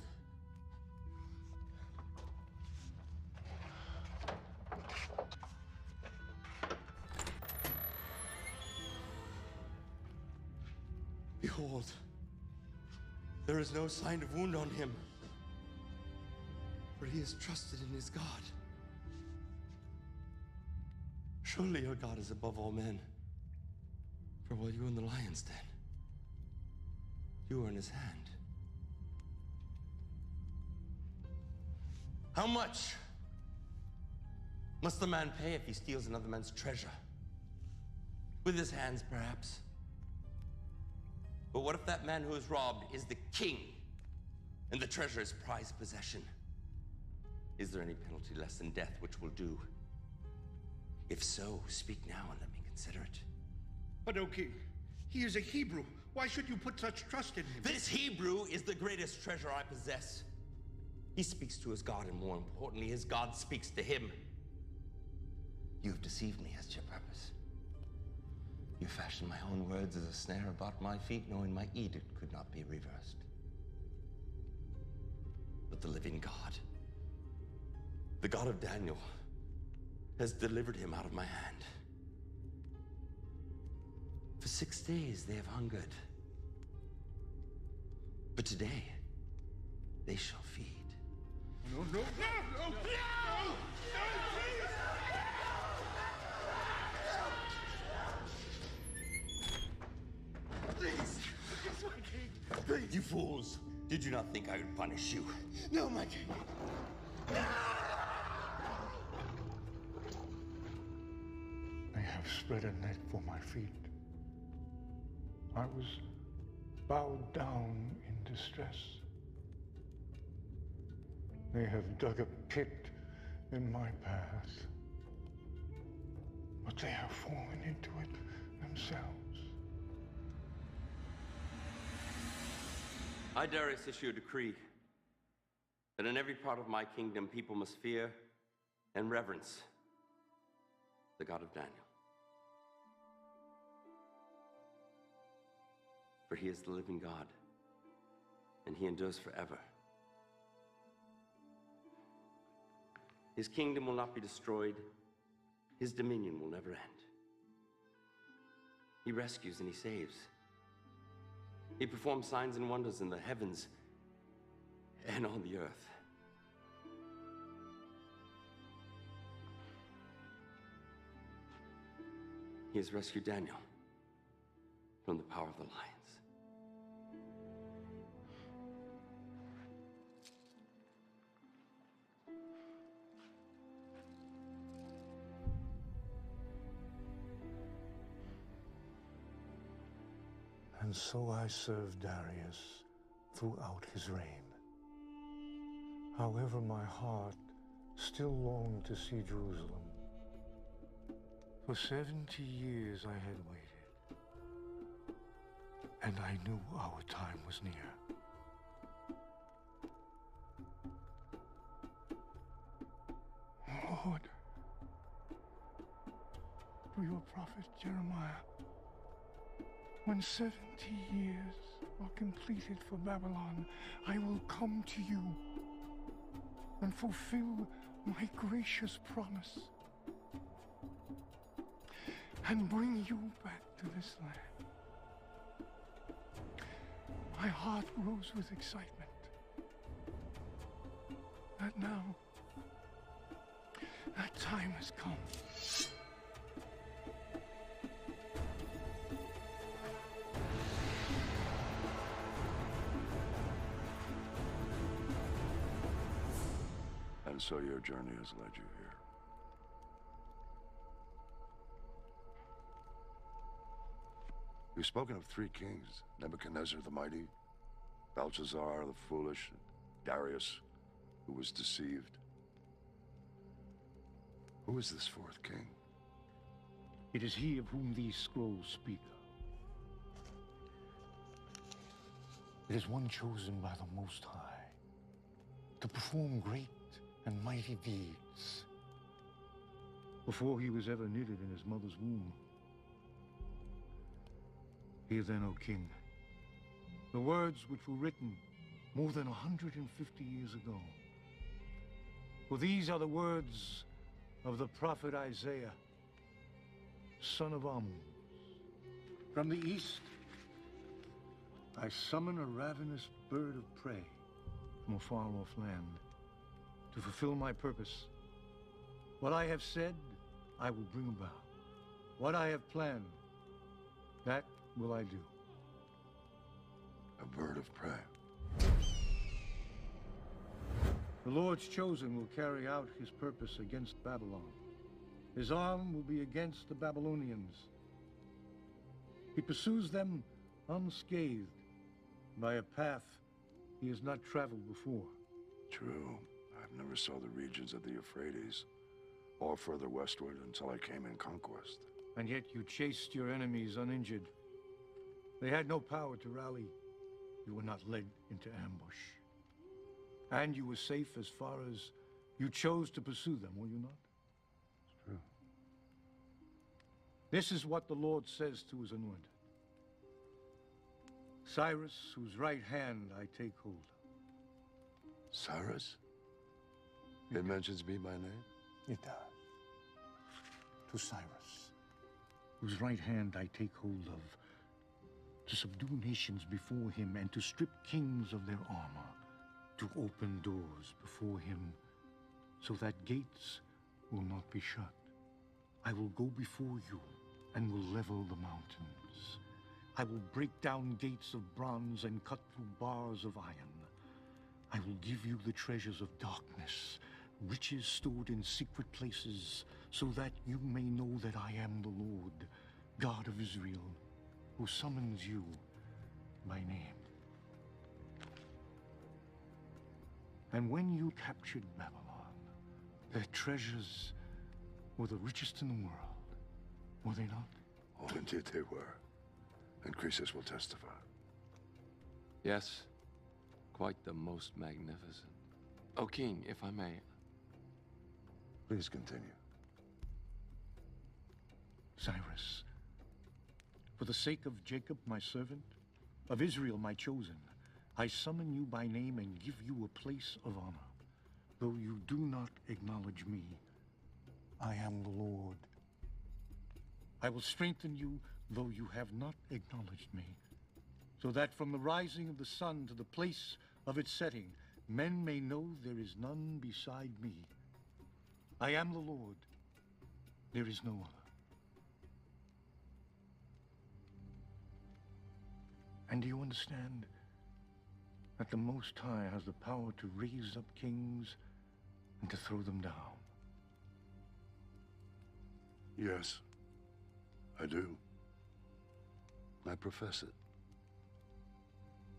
Behold, there is no sign of wound on him, for he has trusted in his God. Surely your God is above all men, for while you were in the lion's den, you were in his hand. How much must the man pay if he steals another man's treasure? With his hands, perhaps. But what if that man who is robbed is the king, and the treasure is prized possession? Is there any penalty less than death which will do? If so, speak now and let me consider it. But, O King, he is a Hebrew. Why should you put such trust in him? This Hebrew is the greatest treasure I possess. He speaks to his God, and more importantly, his God speaks to him. You have deceived me as to your purpose. You fashioned my own words as a snare about my feet, knowing my edict could not be reversed. But the living God, the God of Daniel, has delivered him out of my hand. For 6 days they have hungered, but today they shall feed. No, no, no, no, no, no, Please! Please, my king! Please! You fools! Did you not think I would punish you? no, my king! They have spread a net for my feet. I was bowed down in distress. They have dug a pit in my path, but they have fallen into it themselves. I, Darius, issue a decree that in every part of my kingdom people must fear and reverence the God of Daniel. For he is the living God, and he endures forever. His kingdom will not be destroyed. His dominion will never end. He rescues and he saves. He performs signs and wonders in the heavens and on the earth. He has rescued Daniel from the power of the lions. And so I served Darius throughout his reign. However, my heart still longed to see Jerusalem. For 70 years I had waited, and I knew our time was near. Lord, through your prophet Jeremiah, when 70 years are completed for Babylon, I will come to you and fulfill my gracious promise and bring you back to this land. My heart grows with excitement that now that time has come. And so your journey has led you here. You've spoken of three kings, Nebuchadnezzar the mighty, Belshazzar the foolish, and Darius, who was deceived. Who is this fourth king? It is he of whom these scrolls speak. It is one chosen by the Most High to perform great and mighty deeds. Before he was ever knitted in his mother's womb. Hear then, O King, the words which were written more than 150 years ago. For these are the words of the prophet Isaiah, son of Amoz. From the east, I summon a ravenous bird of prey from a far-off land to fulfill my purpose. What I have said, I will bring about. What I have planned, that will I do. A bird of prey. The Lord's chosen will carry out his purpose against Babylon. His arm will be against the Babylonians. He pursues them unscathed by a path he has not traveled before. True. I've never saw the regions of the Euphrates or further westward until I came in conquest. And yet you chased your enemies uninjured. They had no power to rally. You were not led into ambush. And you were safe as far as you chose to pursue them, were you not? It's true. This is what the Lord says to his anointed. Cyrus, whose right hand I take hold of. Cyrus? It mentions me by name? It does. To Cyrus, whose right hand I take hold of, to subdue nations before him and to strip kings of their armor, to open doors before him so that gates will not be shut. I will go before you and will level the mountains. I will break down gates of bronze and cut through bars of iron. I will give you the treasures of darkness, riches stored in secret places, so that you may know that I am the Lord, God of Israel, who summons you by name. And when you captured Babylon, their treasures were the richest in the world, were they not? Oh, indeed they were. And Croesus will testify. Yes, quite the most magnificent. O King, if I may. Please continue. Cyrus, for the sake of Jacob, my servant, of Israel, my chosen, I summon you by name and give you a place of honor. Though you do not acknowledge me, I am the Lord. I will strengthen you, though you have not acknowledged me, so that from the rising of the sun to the place of its setting, men may know there is none beside me. I am the Lord. There is no other. And do you understand that the Most High has the power to raise up kings and to throw them down? Yes, I do. I profess it.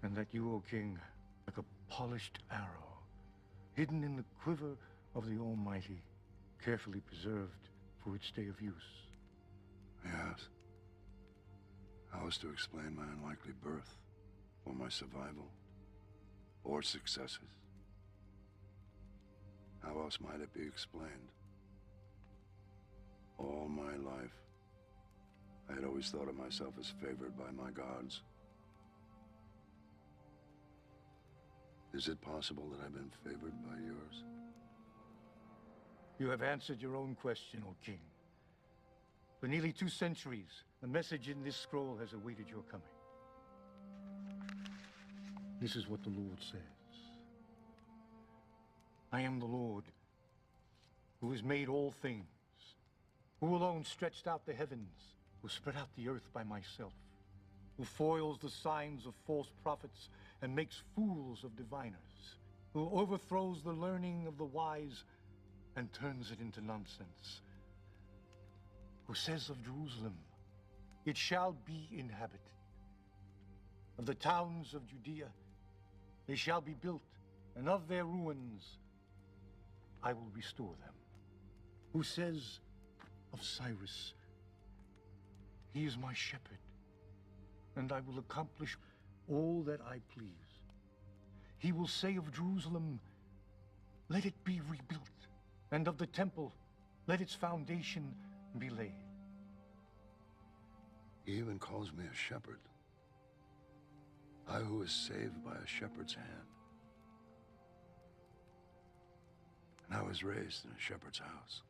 And that you, O King, like a polished arrow, hidden in the quiver of the Almighty, carefully preserved for its day of use. Yes. How is to explain my unlikely birth, or my survival, or successes? How else might it be explained? All my life, I had always thought of myself as favored by my gods. Is it possible that I've been favored by yours? You have answered your own question, O King. For nearly 2 centuries, a message in this scroll has awaited your coming. This is what the Lord says. I am the Lord, who has made all things, who alone stretched out the heavens, who spread out the earth by myself, who foils the signs of false prophets and makes fools of diviners, who overthrows the learning of the wise and turns it into nonsense, who says of Jerusalem, it shall be inhabited. Of the towns of Judea, they shall be built, and of their ruins I will restore them. Who says of Cyrus, he is my shepherd, and I will accomplish all that I please. He will say of Jerusalem, let it be rebuilt, and of the temple, let its foundation be laid. He even calls me a shepherd. I who was saved by a shepherd's hand. And I was raised in a shepherd's house.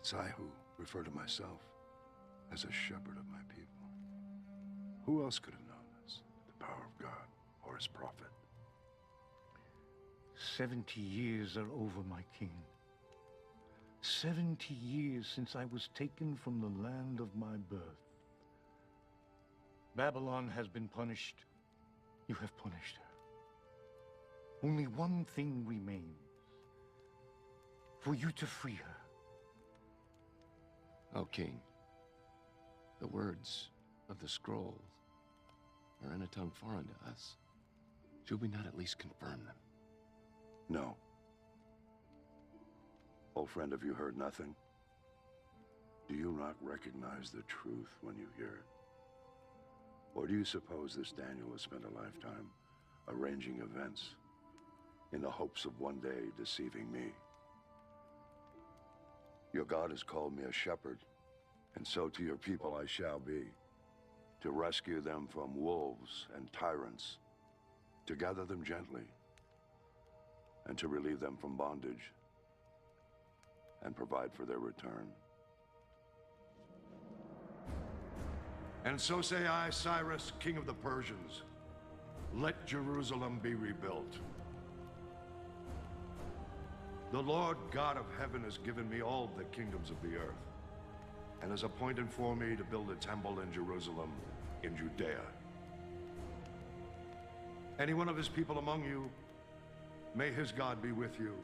It's I who refer to myself as a shepherd of my people. Who else could have known this? The power of God or his prophet? 70 years are over, my king. 70 years since I was taken from the land of my birth. Babylon has been punished. You have punished her. Only one thing remains. For you to free her. O King, the words of the scroll are in a tongue foreign to us. Should we not at least confirm them? No. Old friend, have you heard nothing? Do you not recognize the truth when you hear it? Or do you suppose this Daniel has spent a lifetime arranging events in the hopes of one day deceiving me? Your God has called me a shepherd, and so to your people I shall be, to rescue them from wolves and tyrants, to gather them gently, and to relieve them from bondage, and provide for their return. And so say I, Cyrus, king of the Persians, let Jerusalem be rebuilt. The Lord God of heaven has given me all the kingdoms of the earth, and has appointed for me to build a temple in Jerusalem, in Judea. Any one of his people among you, may his God be with you.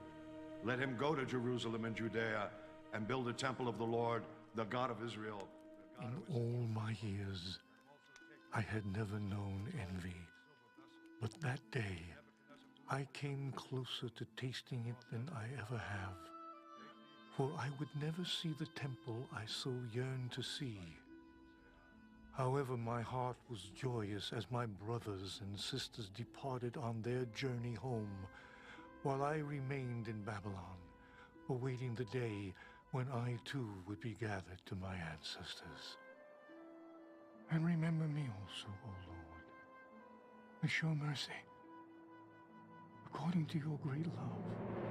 Let him go to Jerusalem and Judea and build a temple of the Lord, the God of Israel. In all my years, I had never known envy. But that day, I came closer to tasting it than I ever have. For I would never see the temple I so yearned to see. However, my heart was joyous as my brothers and sisters departed on their journey home, while I remained in Babylon, awaiting the day when I too would be gathered to my ancestors. And remember me also, O Lord, and show mercy, according to your great love.